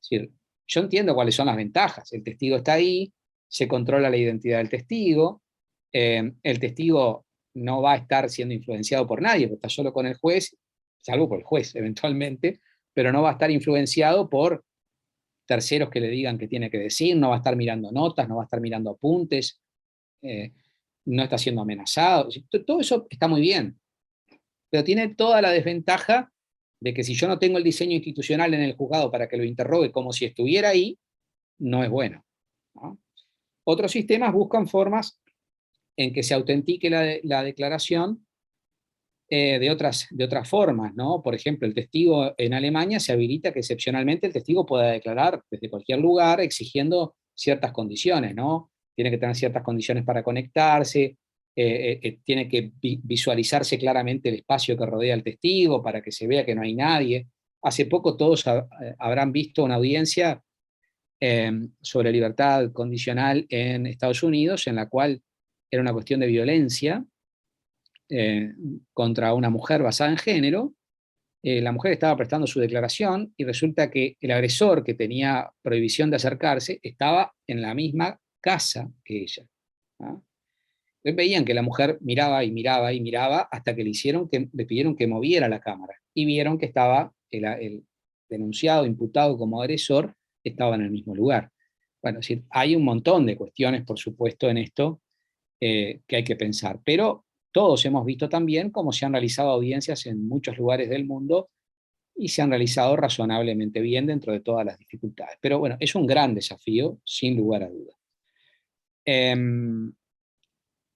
Es decir, yo entiendo cuáles son las ventajas. El testigo está ahí, se controla la identidad del testigo, el testigo no va a estar siendo influenciado por nadie, porque está solo con el juez, salvo por el juez eventualmente, pero no va a estar influenciado por terceros que le digan qué tiene que decir, no va a estar mirando notas, no va a estar mirando apuntes, no está siendo amenazado. Todo eso está muy bien, pero tiene toda la desventaja de que si yo no tengo el diseño institucional en el juzgado para que lo interrogue como si estuviera ahí, no es bueno, ¿no? Otros sistemas buscan formas en que se autentique la declaración de otras formas, ¿no? Por ejemplo, el testigo en Alemania se habilita que excepcionalmente el testigo pueda declarar desde cualquier lugar exigiendo ciertas condiciones, ¿no? Tiene que tener ciertas condiciones para conectarse, tiene que visualizarse claramente el espacio que rodea al testigo para que se vea que no hay nadie. Hace poco todos habrán visto una audiencia sobre libertad condicional en Estados Unidos, en la cual era una cuestión de violencia contra una mujer basada en género. La mujer estaba prestando su declaración y resulta que el agresor, que tenía prohibición de acercarse, estaba en la misma casa que ella. ¿Ah? Entonces veían que la mujer miraba y miraba y miraba hasta que le pidieron que moviera la cámara y vieron que estaba el denunciado, imputado como agresor, estaba en el mismo lugar. Bueno, es decir, hay un montón de cuestiones, por supuesto, en esto que hay que pensar, pero todos hemos visto también cómo se han realizado audiencias en muchos lugares del mundo y se han realizado razonablemente bien dentro de todas las dificultades. Pero bueno, es un gran desafío, sin lugar a dudas.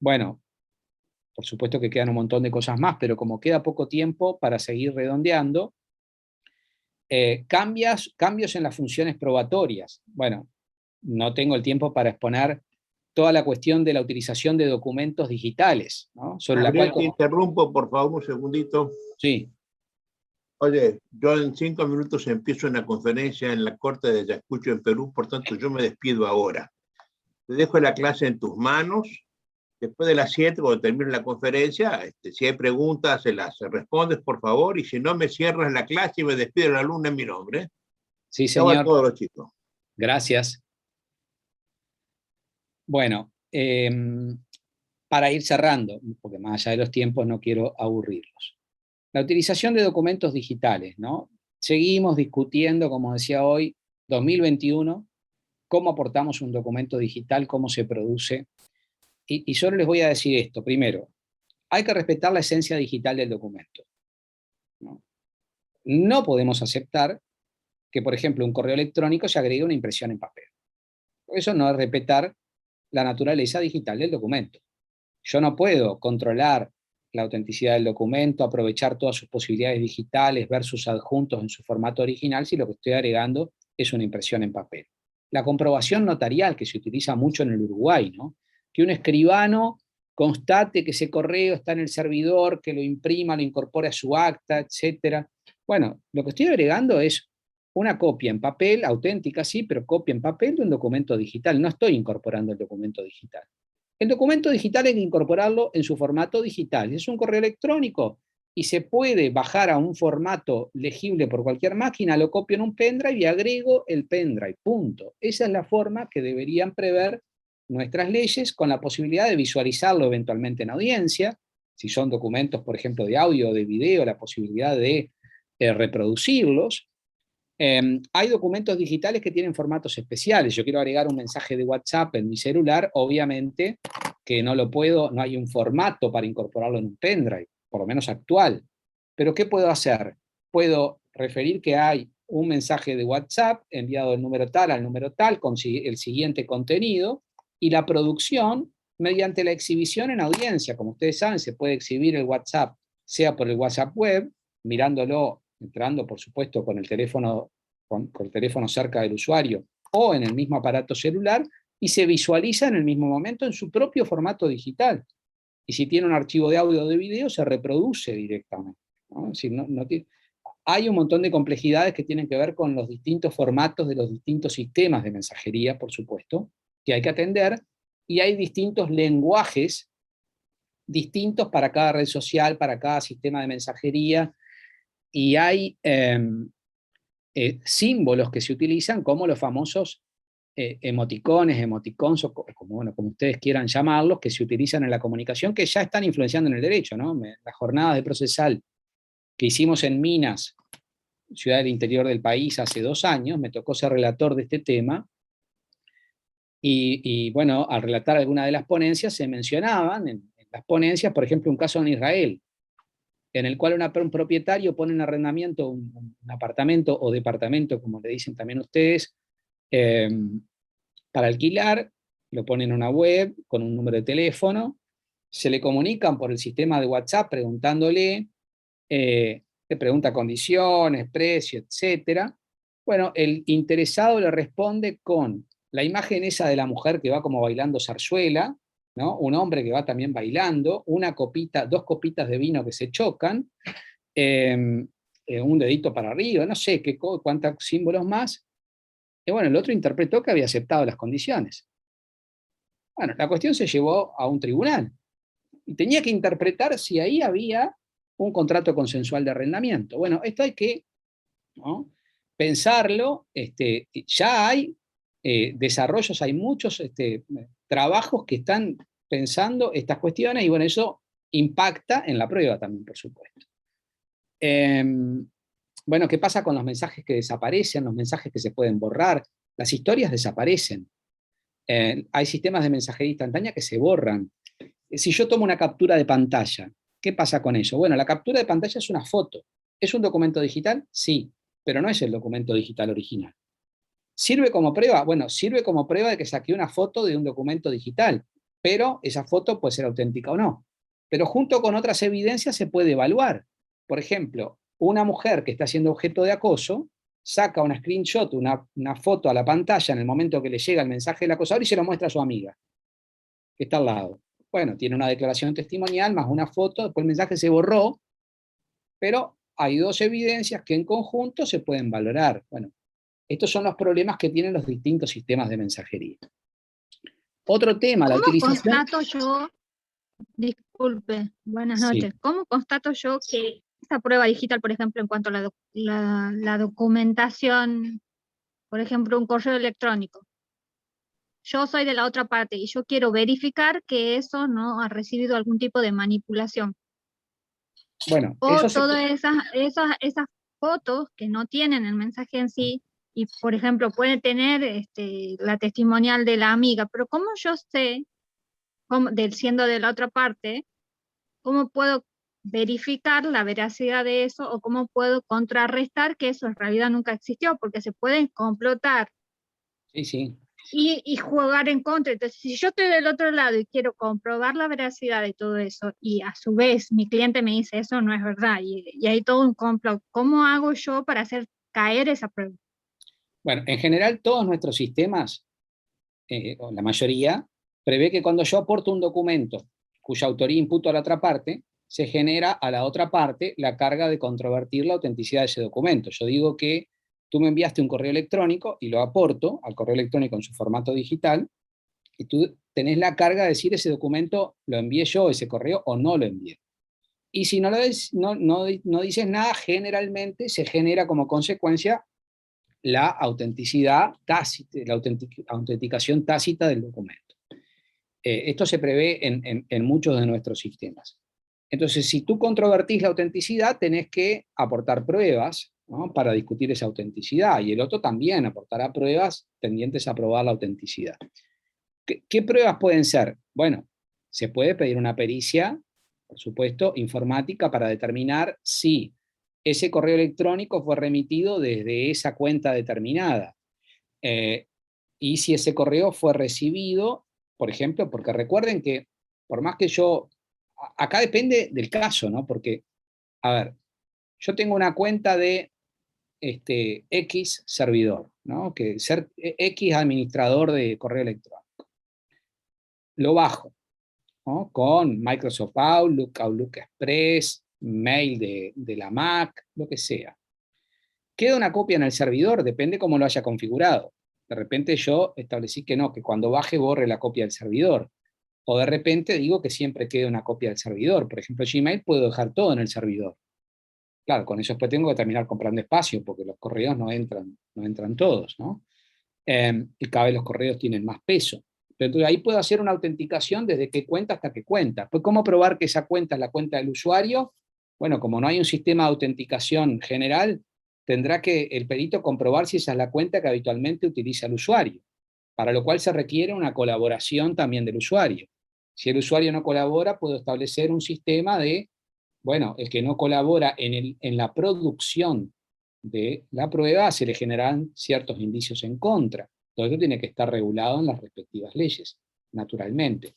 Bueno, por supuesto que quedan un montón de cosas más, pero como queda poco tiempo para seguir redondeando, cambios en las funciones probatorias. Bueno, no tengo el tiempo para exponer toda la cuestión de la utilización de documentos digitales, ¿no? Sobre la cual... Gabriel, te interrumpo, por favor, un segundito. Sí. Oye, yo en 5 minutos empiezo una conferencia en la Corte de Ayacucho, en Perú, por tanto yo me despido ahora. Te dejo la clase en tus manos. Después de las 7, cuando termine la conferencia, si hay preguntas, se las respondes, por favor, y si no, me cierras la clase y me despido la alumna en mi nombre. Sí, Chao a señor. todos los chicos. Gracias. Bueno, para ir cerrando, porque más allá de los tiempos no quiero aburrirlos. La utilización de documentos digitales, ¿no? Seguimos discutiendo, como decía hoy, 2021, cómo aportamos un documento digital, cómo se produce. Y solo les voy a decir esto. Primero, hay que respetar la esencia digital del documento, ¿no? No podemos aceptar que, por ejemplo, un correo electrónico se agregue una impresión en papel. Eso no es respetar la naturaleza digital del documento. Yo no puedo controlar la autenticidad del documento, aprovechar todas sus posibilidades digitales, ver sus adjuntos en su formato original si lo que estoy agregando es una impresión en papel. La comprobación notarial, que se utiliza mucho en el Uruguay, ¿no? Que un escribano constate que ese correo está en el servidor, que lo imprima, lo incorpore a su acta, etc. Bueno, lo que estoy agregando es una copia en papel, auténtica sí, pero copia en papel de un documento digital. No estoy incorporando el documento digital. El documento digital hay que incorporarlo en su formato digital. Es un correo electrónico y se puede bajar a un formato legible por cualquier máquina, lo copio en un pendrive y agrego el pendrive, punto. Esa es la forma que deberían prever nuestras leyes, con la posibilidad de visualizarlo eventualmente en audiencia, si son documentos, por ejemplo, de audio o de video, la posibilidad de reproducirlos. Hay documentos digitales que tienen formatos especiales. Yo quiero agregar un mensaje de WhatsApp en mi celular, obviamente que no lo puedo, no hay un formato para incorporarlo en un pendrive, por lo menos actual. Pero ¿qué puedo hacer? Puedo referir que hay un mensaje de WhatsApp enviado del número tal al número tal con el siguiente contenido, y la producción mediante la exhibición en audiencia. Como ustedes saben, se puede exhibir el WhatsApp, sea por el WhatsApp web, mirándolo, entrando por supuesto con el teléfono cerca del usuario, o en el mismo aparato celular, y se visualiza en el mismo momento en su propio formato digital. Y si tiene un archivo de audio o de video, se reproduce directamente, ¿no? Es decir, hay un montón de complejidades que tienen que ver con los distintos formatos de los distintos sistemas de mensajería, por supuesto, que hay que atender, y hay distintos lenguajes distintos para cada red social, para cada sistema de mensajería, y hay símbolos que se utilizan como los famosos emoticons, o como ustedes quieran llamarlos, que se utilizan en la comunicación, que ya están influenciando en el derecho, ¿no? Las jornadas de procesal que hicimos en Minas, ciudad del interior del país, hace 2 años, me tocó ser relator de este tema, y bueno, al relatar alguna de las ponencias, se mencionaban en las ponencias, por ejemplo, un caso en Israel, en el cual un propietario pone en arrendamiento un apartamento o departamento, como le dicen también ustedes, para alquilar, lo ponen en una web con un número de teléfono, se le comunican por el sistema de WhatsApp preguntándole, le pregunta condiciones, precio, etc. Bueno, el interesado le responde con la imagen esa de la mujer que va como bailando zarzuela, ¿no? Un hombre que va también bailando, 2 copitas de vino que se chocan, un dedito para arriba, no sé cuántos símbolos más, Y bueno, el otro interpretó que había aceptado las condiciones. Bueno, la cuestión se llevó a un tribunal y tenía que interpretar si ahí había un contrato consensual de arrendamiento. Bueno, esto hay que, ¿no?, pensarlo. Ya hay desarrollos, hay muchos trabajos que están pensando estas cuestiones y bueno, eso impacta en la prueba también, por supuesto. Bueno, ¿qué pasa con los mensajes que desaparecen, los mensajes que se pueden borrar? Las historias desaparecen. Hay sistemas de mensajería instantánea que se borran. Si yo tomo una captura de pantalla, ¿qué pasa con eso? Bueno, la captura de pantalla es una foto. ¿Es un documento digital? Sí, pero no es el documento digital original. ¿Sirve como prueba? Bueno, sirve como prueba de que saqué una foto de un documento digital, pero esa foto puede ser auténtica o no. Pero junto con otras evidencias se puede evaluar. Por ejemplo, una mujer que está siendo objeto de acoso saca una screenshot, una foto a la pantalla en el momento que le llega el mensaje del acosador y se lo muestra a su amiga, que está al lado. Bueno, tiene una declaración testimonial más una foto, después el mensaje se borró, pero hay dos evidencias que en conjunto se pueden valorar. Bueno, estos son los problemas que tienen los distintos sistemas de mensajería. Otro tema, la ¿Cómo utilización... constato yo, disculpe, buenas Sí, noches, cómo constato yo que esta prueba digital, por ejemplo, en cuanto a la documentación, por ejemplo, un correo electrónico, yo soy de la otra parte y yo quiero verificar que eso no ha recibido algún tipo de manipulación? bueno, O eso se... todas esas fotos que no tienen el mensaje en sí, y por ejemplo puede tener la testimonial de la amiga, pero ¿cómo yo sé, siendo de la otra parte, cómo puedo verificar la veracidad de eso o cómo puedo contrarrestar que eso en realidad nunca existió? Porque se pueden complotar Sí, sí. y jugar en contra. Entonces, si yo estoy del otro lado y quiero comprobar la veracidad de todo eso, y a su vez mi cliente me dice eso no es verdad, y hay todo un complot, ¿cómo hago yo para hacer caer esa prueba? Bueno, en general todos nuestros sistemas, o la mayoría, prevé que cuando yo aporto un documento cuya autoría imputo a la otra parte, se genera a la otra parte la carga de controvertir la autenticidad de ese documento. Yo digo que tú me enviaste un correo electrónico y lo aporto al correo electrónico en su formato digital, y tú tenés la carga de decir ese documento lo envié yo, ese correo, o no lo envié. Y si no dices nada, generalmente se genera como consecuencia la autenticidad tácita, la autenticación tácita del documento. Esto se prevé en muchos de nuestros sistemas. Entonces, si tú controvertís la autenticidad, tenés que aportar pruebas, ¿no?, para discutir esa autenticidad, y el otro también aportará pruebas tendientes a probar la autenticidad. ¿Qué pruebas pueden ser? Bueno, se puede pedir una pericia, por supuesto, informática, para determinar si ese correo electrónico fue remitido desde esa cuenta determinada. Y si ese correo fue recibido, por ejemplo, porque recuerden que por más que yo, acá depende del caso, ¿no? Porque, a ver, yo tengo una cuenta de X servidor, ¿no? Que ser X administrador de correo electrónico. Lo bajo, ¿no?, con Microsoft Outlook, Outlook Express, mail de la Mac, lo que sea. Queda una copia en el servidor, depende cómo lo haya configurado. De repente yo establecí que no, que cuando baje borre la copia del servidor. O de repente digo que siempre quede una copia del servidor. Por ejemplo, Gmail puedo dejar todo en el servidor. Claro, con eso después tengo que terminar comprando espacio, porque los correos no entran todos, ¿no? Y cada vez los correos tienen más peso. Pero entonces ahí puedo hacer una autenticación desde qué cuenta hasta qué cuenta. Pues, ¿cómo probar que esa cuenta es la cuenta del usuario? Bueno, como no hay un sistema de autenticación general, tendrá que el perito comprobar si esa es la cuenta que habitualmente utiliza el usuario, para lo cual se requiere una colaboración también del usuario. Si el usuario no colabora, puedo establecer un sistema de, bueno, el que no colabora en la producción de la prueba, se le generan ciertos indicios en contra. Todo esto tiene que estar regulado en las respectivas leyes, naturalmente.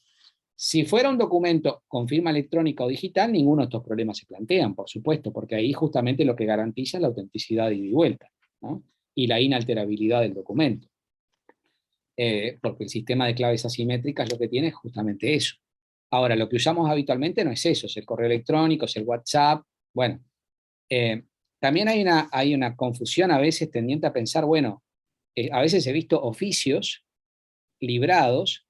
Si fuera un documento con firma electrónica o digital, ninguno de estos problemas se plantean, por supuesto, porque ahí justamente lo que garantiza es la autenticidad de ida y vuelta, ¿no?, y la inalterabilidad del documento. Porque el sistema de claves asimétricas lo que tiene es justamente eso. Ahora, lo que usamos habitualmente no es eso, es el correo electrónico, es el WhatsApp. Bueno, también hay una confusión a veces tendiente a pensar, bueno, a veces he visto oficios librados,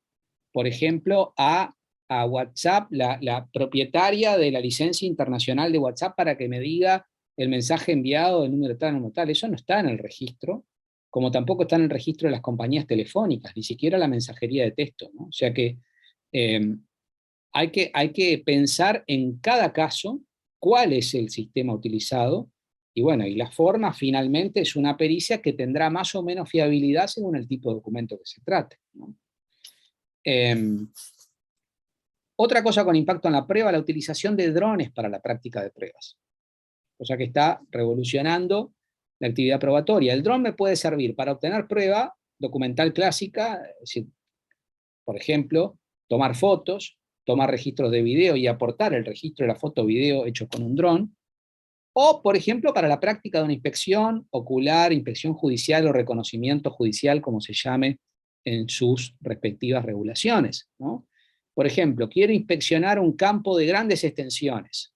por ejemplo, a WhatsApp, la propietaria de la licencia internacional de WhatsApp, para que me diga el mensaje enviado de número tal, número tal. Eso no está en el registro, como tampoco está en el registro de las compañías telefónicas, ni siquiera la mensajería de texto, ¿no? O sea que hay que pensar en cada caso cuál es el sistema utilizado, y bueno, y la forma finalmente es una pericia que tendrá más o menos fiabilidad según el tipo de documento que se trate, ¿no? Otra cosa con impacto en la prueba, la utilización de drones para la práctica de pruebas, cosa que está revolucionando la actividad probatoria. El dron me puede servir para obtener prueba documental clásica, es decir, por ejemplo, tomar fotos, tomar registros de video y aportar el registro de la foto o video hecho con un dron, o, por ejemplo, para la práctica de una inspección ocular, inspección judicial o reconocimiento judicial, como se llame en sus respectivas regulaciones, ¿no? Por ejemplo, quiero inspeccionar un campo de grandes extensiones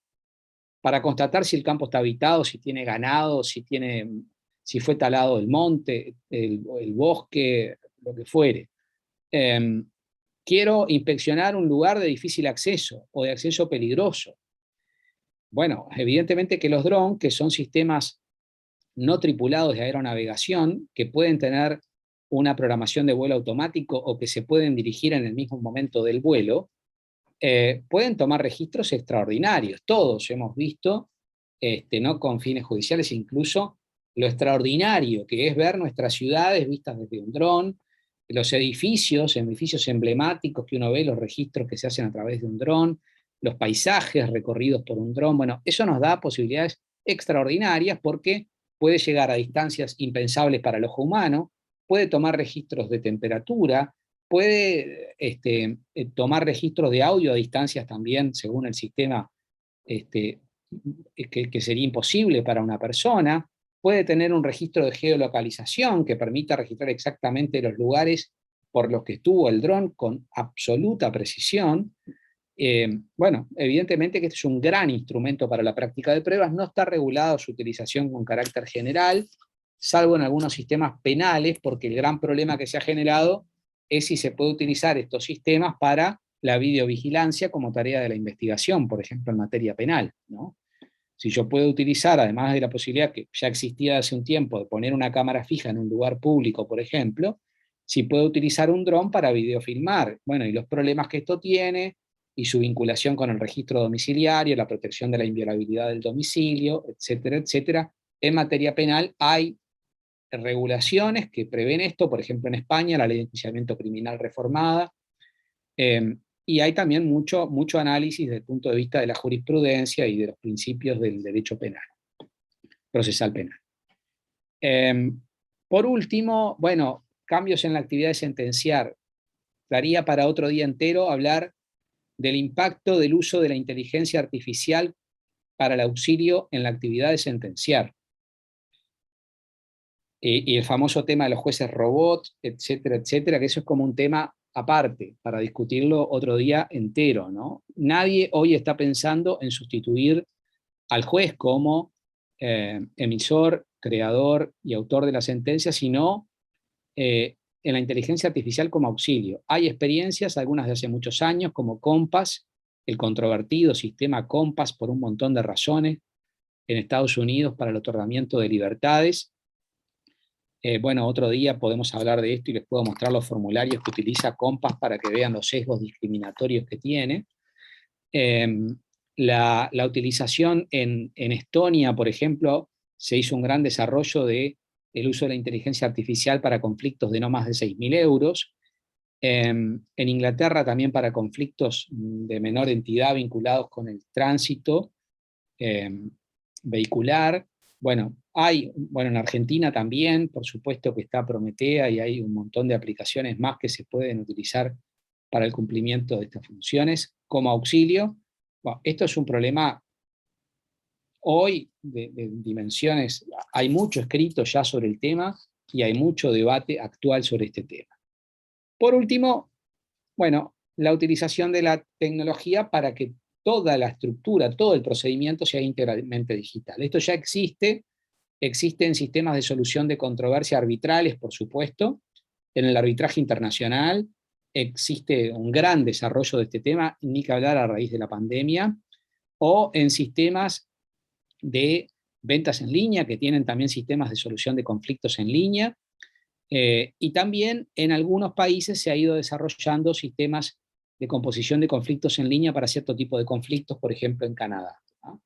para constatar si el campo está habitado, si tiene ganado, si fue talado el monte, el bosque, lo que fuere. Quiero inspeccionar un lugar de difícil acceso o de acceso peligroso. Bueno, evidentemente que los drones, que son sistemas no tripulados de aeronavegación, que pueden tener una programación de vuelo automático o que se pueden dirigir en el mismo momento del vuelo, pueden tomar registros extraordinarios. Todos hemos visto, no con fines judiciales, incluso lo extraordinario que es ver nuestras ciudades vistas desde un dron, los edificios emblemáticos que uno ve, los registros que se hacen a través de un dron, los paisajes recorridos por un dron. Bueno, eso nos da posibilidades extraordinarias porque puede llegar a distancias impensables para el ojo humano, puede tomar registros de temperatura, puede tomar registros de audio a distancias también, según el sistema, que sería imposible para una persona, puede tener un registro de geolocalización que permita registrar exactamente los lugares por los que estuvo el dron con absoluta precisión. Bueno, evidentemente que este es un gran instrumento para la práctica de pruebas, no está regulado su utilización con carácter general, salvo en algunos sistemas penales, porque el gran problema que se ha generado es si se puede utilizar estos sistemas para la videovigilancia como tarea de la investigación, por ejemplo, en materia penal, ¿no? Si yo puedo utilizar, además de la posibilidad que ya existía hace un tiempo de poner una cámara fija en un lugar público, por ejemplo, si puedo utilizar un dron para videofilmar, bueno, y los problemas que esto tiene, y su vinculación con el registro domiciliario, la protección de la inviolabilidad del domicilio, etcétera, etcétera. En materia penal hay regulaciones que prevén esto, por ejemplo en España, la ley de enjuiciamiento criminal reformada, y hay también mucho análisis desde el punto de vista de la jurisprudencia y de los principios del derecho penal, procesal penal. Por último, bueno, cambios en la actividad de sentenciar. Daría para otro día entero hablar del impacto del uso de la inteligencia artificial para el auxilio en la actividad de sentenciar. Y el famoso tema de los jueces robots, etcétera, etcétera, que eso es como un tema aparte, para discutirlo otro día entero, ¿no? Nadie hoy está pensando en sustituir al juez como emisor, creador y autor de la sentencia, sino en la inteligencia artificial como auxilio. Hay experiencias, algunas de hace muchos años, como Compass, el controvertido sistema Compass por un montón de razones en Estados Unidos para el otorgamiento de libertades. Bueno, otro día podemos hablar de esto y les puedo mostrar los formularios que utiliza Compass para que vean los sesgos discriminatorios que tiene. La utilización en Estonia, por ejemplo, se hizo un gran desarrollo del uso de la inteligencia artificial para conflictos de no más de 6.000 euros. En Inglaterra también para conflictos de menor entidad vinculados con el tránsito vehicular. Bueno, en Argentina también, por supuesto que está Prometea y hay un montón de aplicaciones más que se pueden utilizar para el cumplimiento de estas funciones como auxilio. Bueno, esto es un problema hoy de dimensiones, hay mucho escrito ya sobre el tema y hay mucho debate actual sobre este tema. Por último, bueno, la utilización de la tecnología para que toda la estructura, todo el procedimiento sea íntegramente digital. Esto ya existe Existen sistemas de solución de controversia arbitrales, por supuesto. En el arbitraje internacional existe un gran desarrollo de este tema, ni que hablar a raíz de la pandemia, o en sistemas de ventas en línea, que tienen también sistemas de solución de conflictos en línea, y también en algunos países se ha ido desarrollando sistemas de composición de conflictos en línea para cierto tipo de conflictos, por ejemplo en Canadá, ¿no?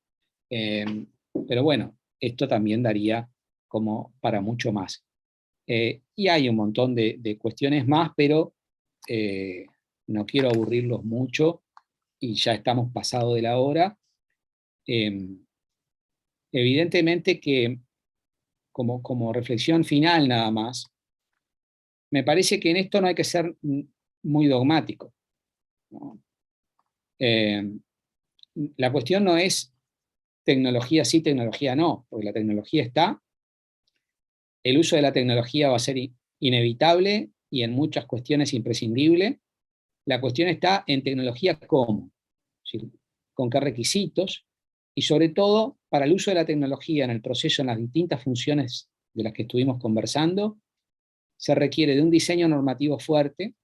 Pero bueno, esto también daría como para mucho más. Y hay un montón de cuestiones más, pero no quiero aburrirlos mucho y ya estamos pasado de la hora. Evidentemente que como reflexión final nada más, me parece que en esto no hay que ser muy dogmático, ¿no? La cuestión no es tecnología sí, tecnología no, porque la tecnología está, el uso de la tecnología va a ser inevitable y en muchas cuestiones imprescindible. La cuestión está en tecnología cómo, es decir, con qué requisitos, y sobre todo para el uso de la tecnología en el proceso, en las distintas funciones de las que estuvimos conversando, se requiere de un diseño normativo fuerte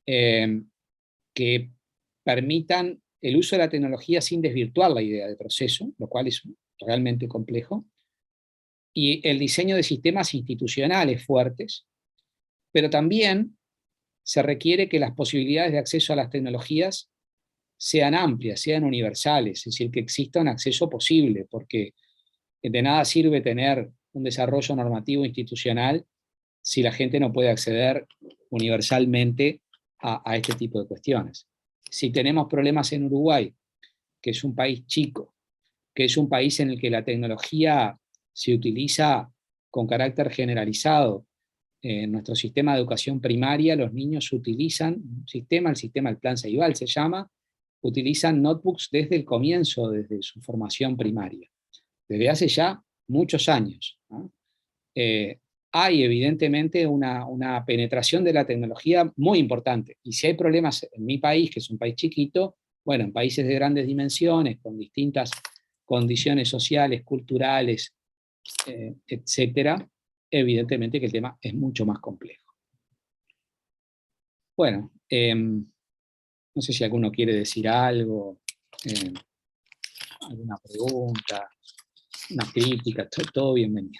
que permitan el uso de la tecnología sin desvirtuar la idea de proceso, lo cual es realmente complejo, y el diseño de sistemas institucionales fuertes, pero también se requiere que las posibilidades de acceso a las tecnologías sean amplias, sean universales, es decir, que exista un acceso posible, porque de nada sirve tener un desarrollo normativo institucional si la gente no puede acceder universalmente a este tipo de cuestiones. Si tenemos problemas en Uruguay, que es un país chico, que es un país en el que la tecnología se utiliza con carácter generalizado, en nuestro sistema de educación primaria los niños utilizan un sistema, el sistema del Plan Ceibal se llama, utilizan notebooks desde el comienzo, desde su formación primaria, desde hace ya muchos años, ¿no? Hay evidentemente una penetración de la tecnología muy importante, y si hay problemas en mi país, que es un país chiquito, bueno, en países de grandes dimensiones, con distintas condiciones sociales, culturales, etcétera, evidentemente que el tema es mucho más complejo. Bueno, no sé si alguno quiere decir algo, alguna pregunta, una crítica, todo bienvenido.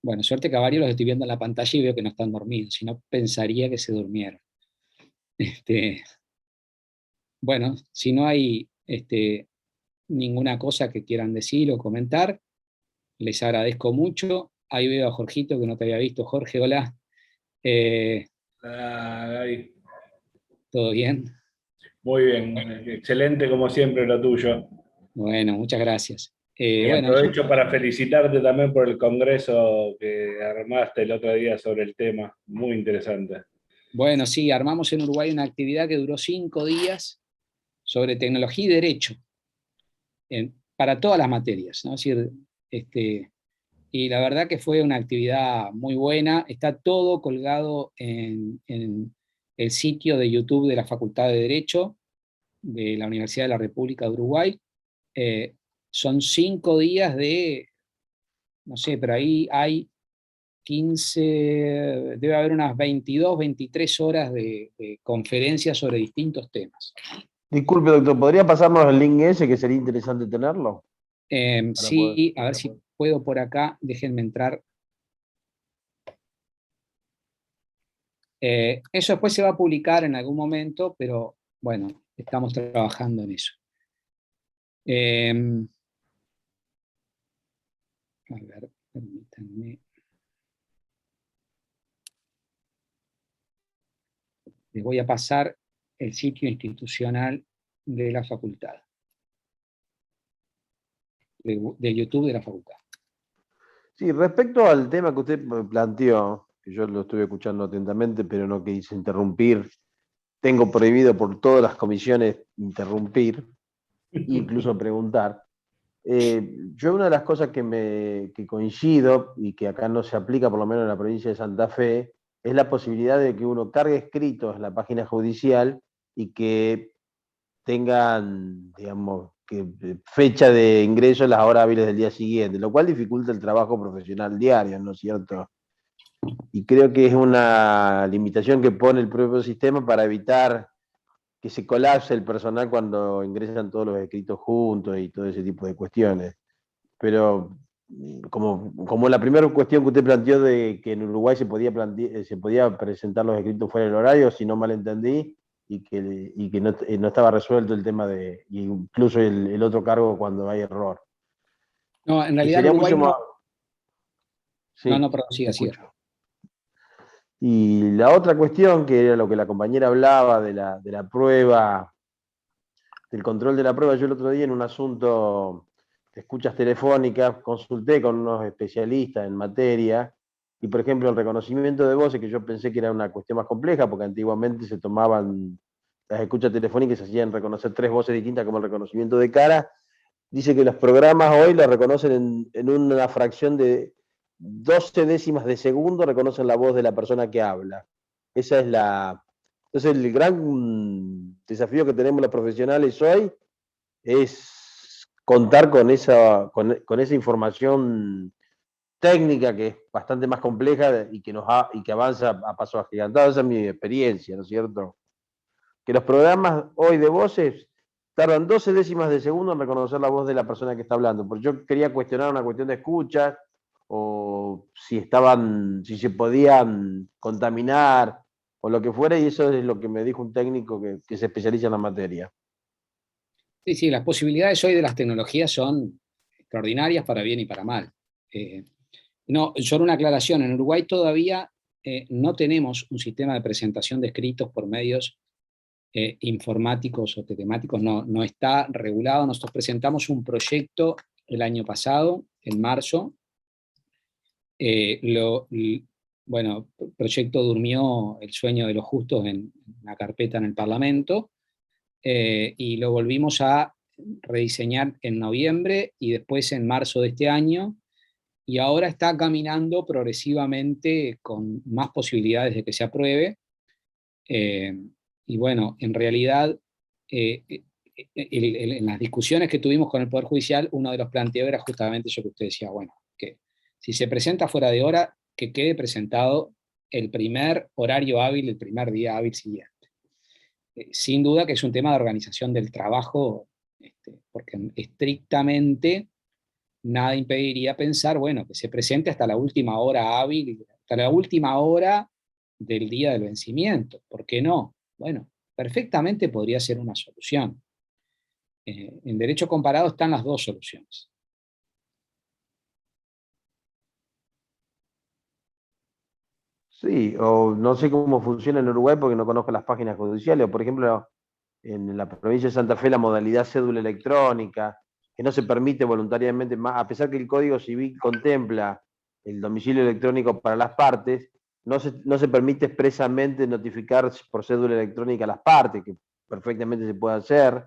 Bueno, suerte que a varios los estoy viendo en la pantalla y veo que no están dormidos, si no pensaría que se durmieron. Bueno, si no hay ninguna cosa que quieran decir o comentar, les agradezco mucho. Ahí veo a Jorgito, que no te había visto. Jorge, hola. Gaby. ¿Todo bien? Muy bien, excelente como siempre lo tuyo. Bueno, muchas gracias. Y Bueno, aprovecho para felicitarte también por el congreso que armaste el otro día sobre el tema, muy interesante. bueno, sí, armamos en Uruguay una actividad que duró 5 días sobre tecnología y derecho, para todas las materias, ¿no? Es decir, y la verdad que fue una actividad muy buena. Está todo colgado en el sitio de YouTube de la Facultad de Derecho de la Universidad de la República de Uruguay. Son 5 días de, no sé, pero ahí hay 15, debe haber unas 22, 23 horas de conferencias sobre distintos temas. Disculpe, doctor, ¿podría pasarnos el link ese que sería interesante tenerlo? Sí, a ver si puedo por acá, déjenme entrar. Eso después se va a publicar en algún momento, pero bueno, estamos trabajando en eso. A ver, permítanme. Les voy a pasar el sitio institucional de la facultad, de YouTube de la facultad. Sí, respecto al tema que usted planteó, que yo lo estuve escuchando atentamente, pero no quise interrumpir, tengo prohibido por todas las comisiones interrumpir, incluso preguntar. Yo una de las cosas que coincido, y que acá no se aplica, por lo menos en la provincia de Santa Fe, es la posibilidad de que uno cargue escritos en la página judicial y que tengan, digamos, fecha de ingreso en las horas hábiles del día siguiente, lo cual dificulta el trabajo profesional diario, ¿no es cierto? Y creo que es una limitación que pone el propio sistema para evitar que se colapse el personal cuando ingresan todos los escritos juntos y todo ese tipo de cuestiones. Pero como la primera cuestión que usted planteó de que en Uruguay se podía presentar los escritos fuera del horario, si no mal entendí, y que no estaba resuelto el tema de, incluso el otro cargo cuando hay error. No, en Y realidad en sería Uruguay mucho más... no. Sí, No, perdón, siga, siga. escucho. Y la otra cuestión, que era lo que la compañera hablaba de la prueba, del control de la prueba, yo el otro día en un asunto de escuchas telefónicas consulté con unos especialistas en materia, y por ejemplo el reconocimiento de voces, que yo pensé que era una cuestión más compleja, porque antiguamente se tomaban las escuchas telefónicas y se hacían reconocer 3 voces distintas como el reconocimiento de cara, dice que los programas hoy lo reconocen en una fracción de 12 décimas de segundo, reconocen la voz de la persona que habla. Esa es la... Entonces el gran desafío que tenemos los profesionales hoy es contar con con esa información técnica que es bastante más compleja y que avanza a pasos agigantados. Esa es mi experiencia, ¿no es cierto? Que los programas hoy de voces tardan 12 décimas de segundo en reconocer la voz de la persona que está hablando. Porque yo quería cuestionar una cuestión de escucha, o si se podían contaminar, o lo que fuera, y eso es lo que me dijo un técnico que se especializa en la materia. Sí, sí, las posibilidades hoy de las tecnologías son extraordinarias para bien y para mal. No, solo una aclaración, en Uruguay todavía no tenemos un sistema de presentación de escritos por medios informáticos o telemáticos, no está regulado. Nosotros presentamos un proyecto el año pasado, en marzo. Bueno, el proyecto durmió el sueño de los justos en una carpeta en el Parlamento, y lo volvimos a rediseñar en noviembre y después en marzo de este año, y ahora está caminando progresivamente con más posibilidades de que se apruebe. Y bueno, en realidad, en las discusiones que tuvimos con el Poder Judicial, uno de los planteos era justamente eso que usted decía, bueno, que si se presenta fuera de hora, que quede presentado el primer horario hábil, el primer día hábil siguiente. Sin duda que es un tema de organización del trabajo, porque estrictamente nada impediría pensar, bueno, que se presente hasta la última hora hábil, hasta la última hora del día del vencimiento. ¿Por qué no? Bueno, perfectamente podría ser una solución. En derecho comparado están las dos soluciones. Sí, o no sé cómo funciona en Uruguay porque no conozco las páginas judiciales, o por ejemplo, en la provincia de Santa Fe la modalidad cédula electrónica, que no se permite voluntariamente, a pesar que el Código Civil contempla el domicilio electrónico para las partes, no se permite expresamente notificar por cédula electrónica a las partes, que perfectamente se puede hacer.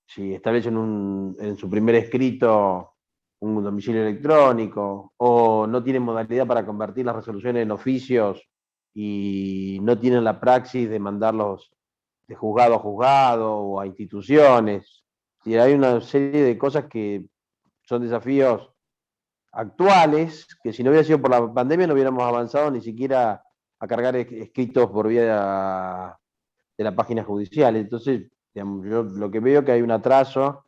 Si establecen en su primer escrito un domicilio electrónico, o no tienen modalidad para convertir las resoluciones en oficios y no tienen la praxis de mandarlos de juzgado a juzgado o a instituciones. Y hay una serie de cosas que son desafíos actuales, que si no hubiera sido por la pandemia no hubiéramos avanzado ni siquiera a cargar escritos por vía de la página judicial. Entonces, digamos, yo lo que veo que hay un atraso,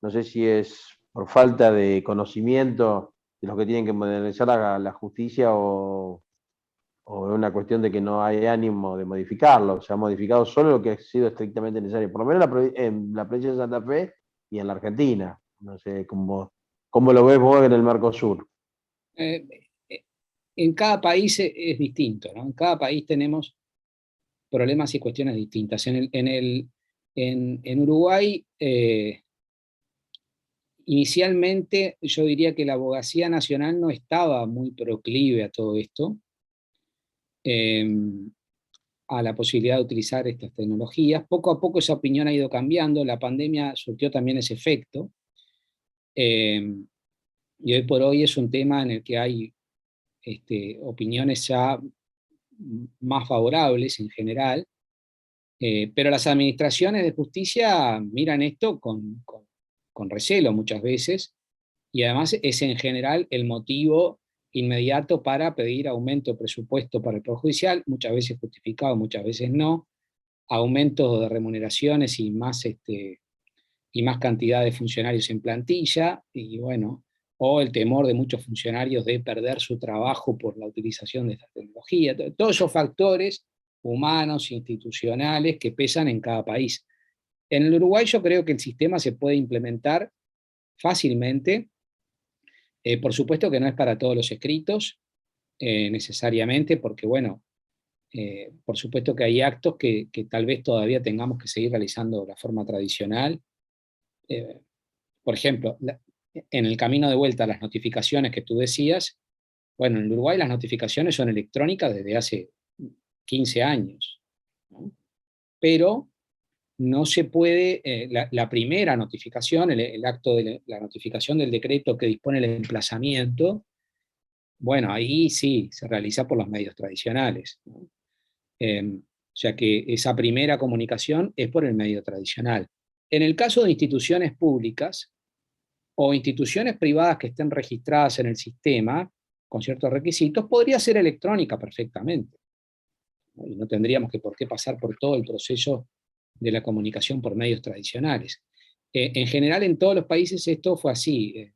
no sé si es por falta de conocimiento de los que tienen que modernizar la justicia, o es una cuestión de que no hay ánimo de modificarlo. Se ha modificado solo lo que ha sido estrictamente necesario, por lo menos en la provincia de Santa Fe y en la Argentina. No sé cómo lo ves vos en el Mercosur. Eh, en cada país distinto, ¿no? En cada país tenemos problemas y cuestiones distintas. En Uruguay, inicialmente yo diría que la abogacía nacional no estaba muy proclive a todo esto, a la posibilidad de utilizar estas tecnologías. Poco a poco esa opinión ha ido cambiando, la pandemia surtió también ese efecto, y hoy por hoy es un tema en el que hay opiniones ya más favorables en general, pero las administraciones de justicia miran esto con recelo muchas veces, y además es en general el motivo inmediato para pedir aumento de presupuesto para el Poder Judicial, muchas veces justificado, muchas veces no, aumentos de remuneraciones y más cantidad de funcionarios en plantilla, y bueno, o el temor de muchos funcionarios de perder su trabajo por la utilización de esta tecnología. Todos esos factores humanos, institucionales, que pesan en cada país. En el Uruguay yo creo que el sistema se puede implementar fácilmente. Por supuesto que no es para todos los escritos, necesariamente, porque bueno, por supuesto que hay actos que tal vez todavía tengamos que seguir realizando de la forma tradicional. Por ejemplo, en el camino de vuelta a las notificaciones que tú decías, bueno, en Uruguay las notificaciones son electrónicas desde hace 15 años, ¿no? Pero no se puede, la primera notificación, el acto de la notificación del decreto que dispone el emplazamiento, bueno, ahí sí, se realiza por los medios tradicionales, ¿no? O sea que esa primera comunicación es por el medio tradicional. En el caso de instituciones públicas o instituciones privadas que estén registradas en el sistema con ciertos requisitos, podría ser electrónica perfectamente, ¿no? Y no tendríamos por qué pasar por todo el proceso de la comunicación por medios tradicionales. En general, en todos los países esto fue así.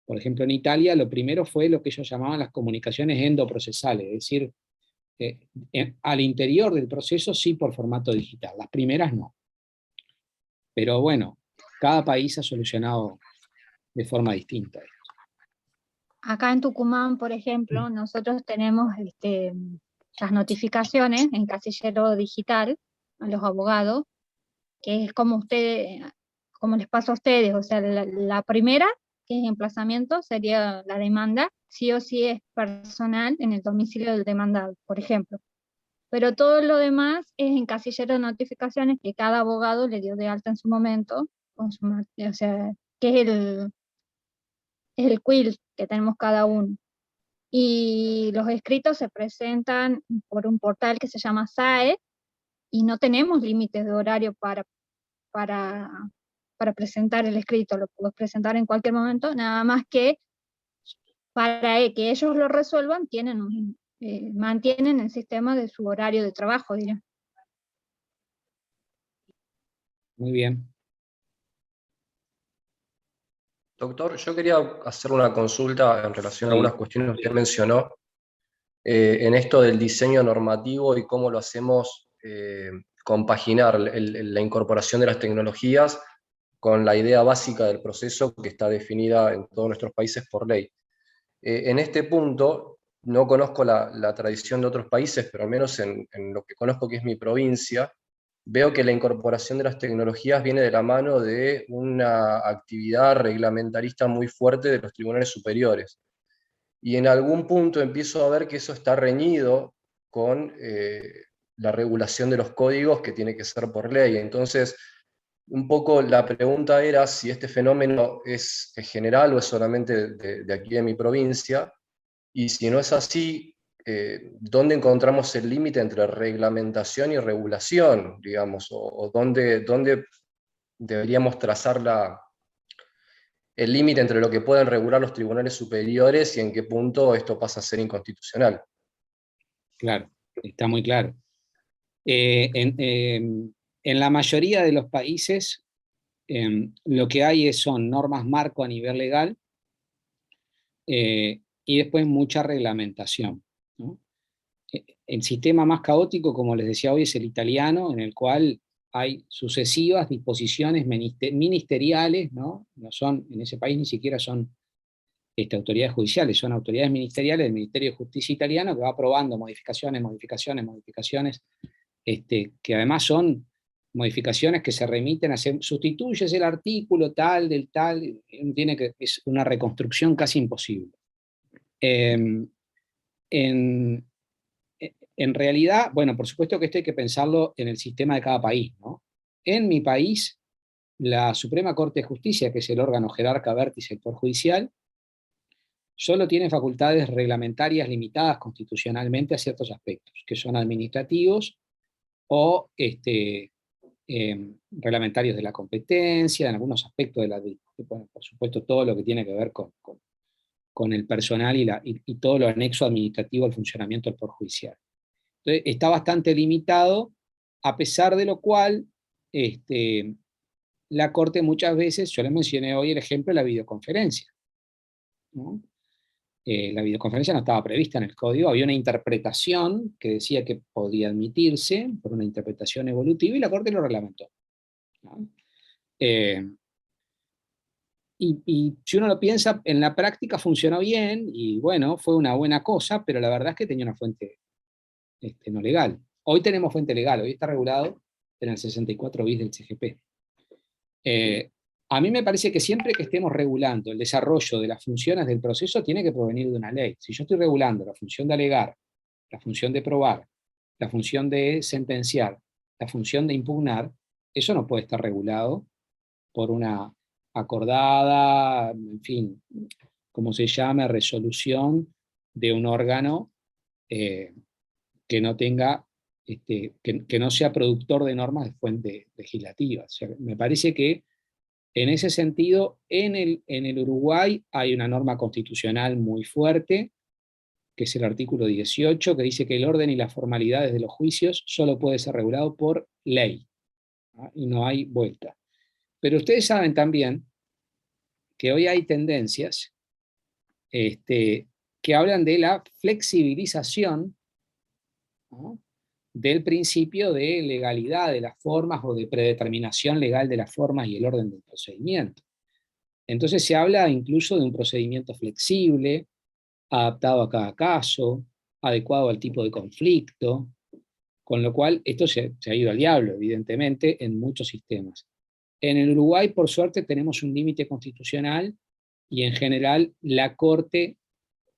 Por ejemplo, en Italia lo primero fue lo que ellos llamaban las comunicaciones endoprocesales, es decir, al interior del proceso sí por formato digital, las primeras no. Pero bueno, cada país ha solucionado de forma distinta. Acá en Tucumán, por ejemplo, nosotros tenemos las notificaciones en casillero digital a los abogados, que es como les pasa a ustedes, o sea, la primera, que es emplazamiento, sería la demanda, sí o sí es personal en el domicilio del demandado, por ejemplo. Pero todo lo demás es en casillero de notificaciones que cada abogado le dio de alta en su momento, o sea, que es el quill que tenemos cada uno. Y los escritos se presentan por un portal que se llama SAE, y no tenemos límites de horario para presentar el escrito, lo puedo presentar en cualquier momento, nada más que para que ellos lo resuelvan, mantienen el sistema de su horario de trabajo, diría. Muy bien. Doctor, yo quería hacer una consulta en relación a Sí. algunas cuestiones que usted mencionó en esto del diseño normativo y cómo lo hacemos compaginar la incorporación de las tecnologías con la idea básica del proceso que está definida en todos nuestros países por ley. En este punto, no conozco la tradición de otros países, pero al menos en lo que conozco, que es mi provincia, veo que la incorporación de las tecnologías viene de la mano de una actividad reglamentarista muy fuerte de los tribunales superiores. Y en algún punto empiezo a ver que eso está reñido con la regulación de los códigos, que tiene que ser por ley. Entonces, un poco la pregunta era si este fenómeno es general o es solamente de aquí de mi provincia, y si no es así, ¿dónde encontramos el límite entre reglamentación y regulación, digamos? O dónde deberíamos trazar el límite entre lo que pueden regular los tribunales superiores y en qué punto esto pasa a ser inconstitucional? Claro, está muy claro. En la mayoría de los países lo que hay son normas marco a nivel legal, y después mucha reglamentación, ¿no? El sistema más caótico, como les decía hoy, es el italiano, en el cual hay sucesivas disposiciones ministeriales, ¿no? No son, en ese país ni siquiera son autoridades judiciales, son autoridades ministeriales del Ministerio de Justicia italiano, que va aprobando modificaciones, que además son modificaciones que se remiten a sustituyes el artículo tal del tal, es una reconstrucción casi imposible. En realidad, bueno, por supuesto que esto hay que pensarlo en el sistema de cada país, ¿no? En mi país, la Suprema Corte de Justicia, que es el órgano jerarca vértice del Poder Judicial, solo tiene facultades reglamentarias limitadas constitucionalmente a ciertos aspectos, que son administrativos o reglamentarios de la competencia, en algunos aspectos bueno, por supuesto, todo lo que tiene que ver con el personal y todo lo anexo administrativo al funcionamiento del Poder Judicial. Entonces, está bastante limitado, a pesar de lo cual la Corte muchas veces, yo les mencioné hoy el ejemplo de la videoconferencia, ¿no? La videoconferencia no estaba prevista en el código, había una interpretación que decía que podía admitirse por una interpretación evolutiva y la Corte lo reglamentó, ¿no? Y si uno lo piensa, en la práctica funcionó bien y bueno, fue una buena cosa, pero la verdad es que tenía una fuente no legal. Hoy tenemos fuente legal, hoy está regulado en el 64 bis del CGP. A mí me parece que siempre que estemos regulando el desarrollo de las funciones del proceso tiene que provenir de una ley. Si yo estoy regulando la función de alegar, la función de probar, la función de sentenciar, la función de impugnar, eso no puede estar regulado por una acordada, en fin, como se llame, resolución de un órgano que no tenga, que no sea productor de normas de fuente legislativa. O sea, me parece que en ese sentido, en el Uruguay hay una norma constitucional muy fuerte, que es el artículo 18, que dice que el orden y las formalidades de los juicios solo puede ser regulado por ley, ¿no? Y no hay vuelta. Pero ustedes saben también que hoy hay tendencias que hablan de la flexibilización, ¿no?, del principio de legalidad de las formas o de predeterminación legal de las formas y el orden del procedimiento. Entonces se habla incluso de un procedimiento flexible, adaptado a cada caso, adecuado al tipo de conflicto, con lo cual esto se ha ido al diablo, evidentemente, en muchos sistemas. En el Uruguay, por suerte, tenemos un límite constitucional y en general la Corte,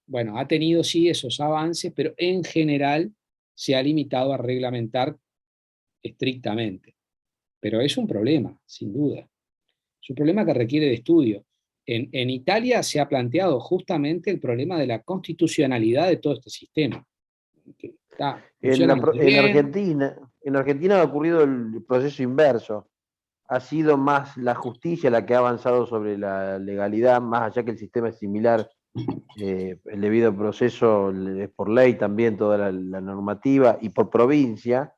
bueno, ha tenido sí esos avances, pero en general se ha limitado a reglamentar estrictamente. Pero es un problema, sin duda. Es un problema que requiere de estudio. En Italia se ha planteado justamente el problema de la constitucionalidad de todo este sistema. En Argentina ha ocurrido el proceso inverso. Ha sido más la justicia la que ha avanzado sobre la legalidad, más allá que el sistema es similar. El debido proceso es por ley también, toda la normativa, y por provincia,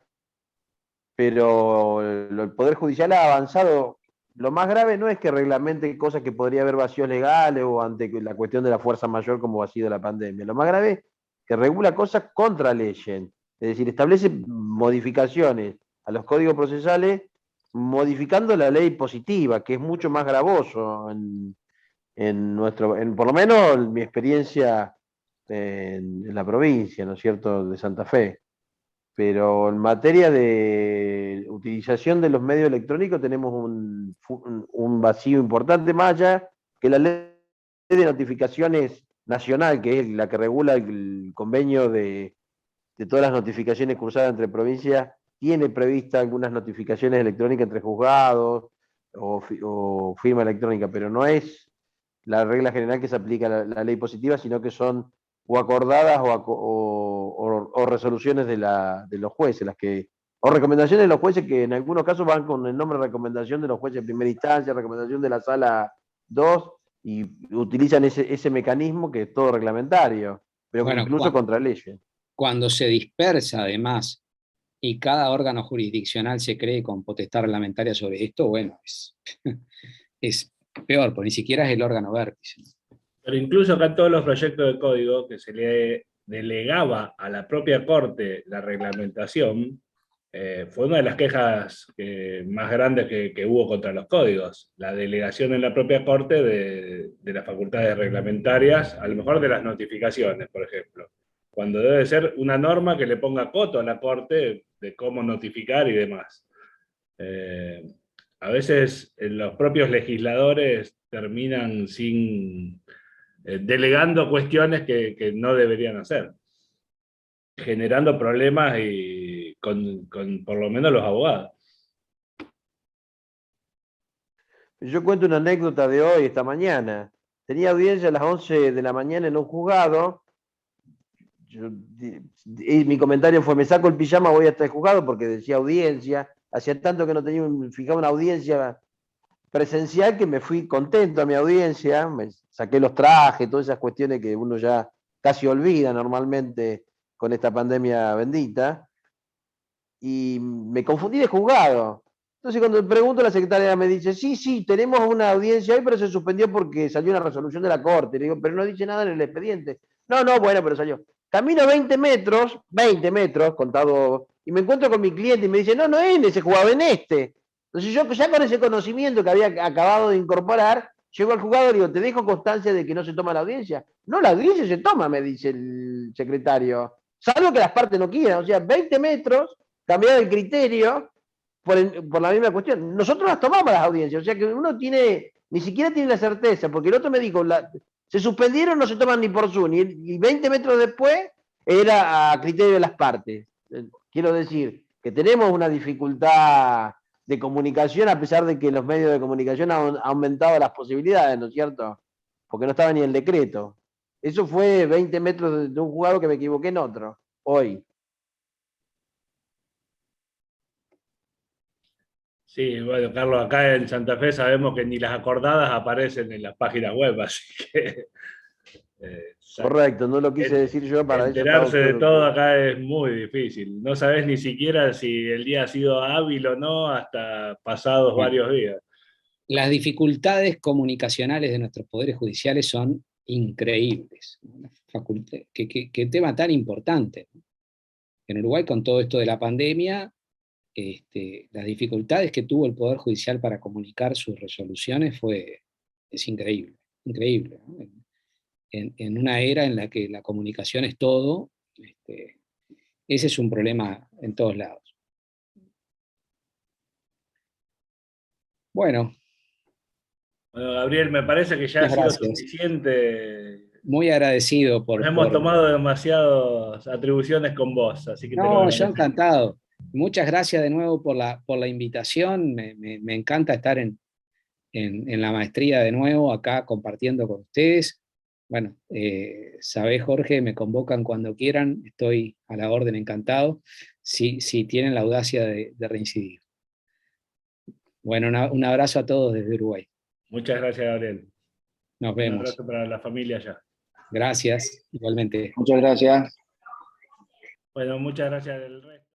pero el Poder Judicial ha avanzado. Lo más grave no es que reglamente cosas que podría haber vacíos legales o ante la cuestión de la fuerza mayor como ha sido la pandemia. Lo más grave es que regula cosas contra leyes, es decir, establece modificaciones a los códigos procesales modificando la ley positiva, que es mucho más gravoso por lo menos en mi experiencia en la provincia, ¿no es cierto?, de Santa Fe. Pero en materia de utilización de los medios electrónicos tenemos un vacío importante, más allá que la ley de notificaciones nacional, que es la que regula el convenio de todas las notificaciones cursadas entre provincias, tiene prevista algunas notificaciones electrónicas entre juzgados o firma electrónica, pero no es la regla general que se aplica a la ley positiva, sino que son o acordadas o resoluciones de los jueces, o recomendaciones de los jueces que en algunos casos van con el nombre de recomendación de los jueces de primera instancia, recomendación de la sala 2, y utilizan ese mecanismo que es todo reglamentario, pero bueno, incluso contra leyes. Cuando se dispersa además y cada órgano jurisdiccional se cree con potestad reglamentaria sobre esto, bueno, es peor, porque ni siquiera es el órgano vértice. Pero incluso acá en todos los proyectos de código que se le delegaba a la propia Corte la reglamentación, fue una de las quejas más grandes que hubo contra los códigos. La delegación en la propia Corte de las facultades reglamentarias, a lo mejor de las notificaciones, por ejemplo. Cuando debe ser una norma que le ponga coto a la Corte de cómo notificar y demás. A veces los propios legisladores terminan delegando cuestiones que no deberían hacer, generando problemas y con por lo menos los abogados. Yo cuento una anécdota de hoy, esta mañana. tenía audiencia a las 11 de la mañana en un juzgado. Y mi comentario fue, me saco el pijama, voy hasta el juzgado, porque decía audiencia. Hacía tanto que no tenía fijaba una audiencia presencial que me fui contento a mi audiencia, me saqué los trajes, todas esas cuestiones que uno ya casi olvida normalmente con esta pandemia bendita, y me confundí de juzgado. Entonces cuando pregunto, la secretaria me dice, sí, tenemos una audiencia hoy, pero se suspendió porque salió una resolución de la Corte. Le digo, pero no dice nada en el expediente. No, bueno, pero salió. Camino 20 metros, contado, y me encuentro con mi cliente y me dice, no es en ese juzgado, en este. Entonces yo ya con ese conocimiento que había acabado de incorporar, llego al juzgado y digo, ¿te dejo constancia de que no se toma la audiencia? No, la audiencia se toma, me dice el secretario. Salvo que las partes no quieran. O sea, 20 metros, cambiar el criterio por la misma cuestión. Nosotros las tomamos las audiencias. O sea que uno ni siquiera tiene la certeza, porque el otro me dijo, se suspendieron, no se toman ni por Zoom. Y 20 metros después era a criterio de las partes. Quiero decir que tenemos una dificultad de comunicación, a pesar de que los medios de comunicación han aumentado las posibilidades, ¿no es cierto? Porque no estaba ni el decreto. Eso fue 20 metros de un juzgado que me equivoqué en otro, hoy. Sí, bueno, Carlos, acá en Santa Fe sabemos que ni las acordadas aparecen en las páginas web, así que... Correcto, no lo quise decir yo para enterarse de todo acá es muy difícil. No sabes ni siquiera si el día ha sido hábil o no hasta pasados varios días. Las dificultades comunicacionales de nuestros poderes judiciales son increíbles. Qué tema tan importante. En Uruguay, con todo esto de la pandemia, las dificultades que tuvo el Poder Judicial para comunicar sus resoluciones es increíble, increíble, ¿no? En una era en la que la comunicación es todo, ese es un problema en todos lados. Bueno, Gabriel, me parece que ya ha sido suficiente. Muy agradecido por... Hemos tomado demasiadas atribuciones con vos, así que no, yo encantado. Muchas gracias de nuevo por la invitación. Me encanta estar en la maestría de nuevo acá compartiendo con ustedes. Bueno, sabés, Jorge, me convocan cuando quieran, estoy a la orden, encantado, si tienen la audacia de reincidir. Bueno, un abrazo a todos desde Uruguay. Muchas gracias, Gabriel. Nos vemos. Un abrazo para la familia allá. Gracias, igualmente. Muchas gracias. Bueno, muchas gracias del resto.